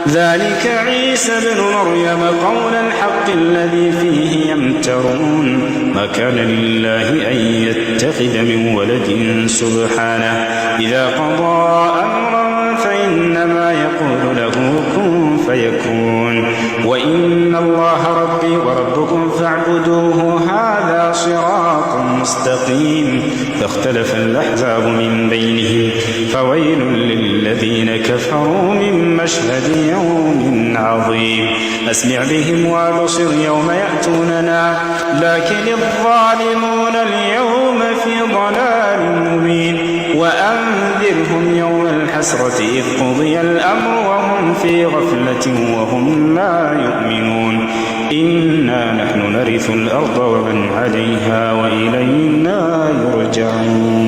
ذلك عيسى بن مريم قول الحق الذي فيه يمترون ما كان لله أن يتخذ من ولد سبحانه إذا قضى أمرا فإنما يقول له كن فيكون وإن الله ربي وربكم فاعبدوه هذا صراط مستقيم فاختلف الأحزاب من بينهم فويل للذين كفروا من مشهد يوم عظيم أسمع بهم وابصر يوم يأتوننا لكن الظالمون اليوم في ضلال مبين وأنذرهم يوم الحسرة إذ قضي الأمر وهم في غفلة وهم لا يؤمنون إنا نحن نرث الأرض ومن عليها وإلينا يرجعون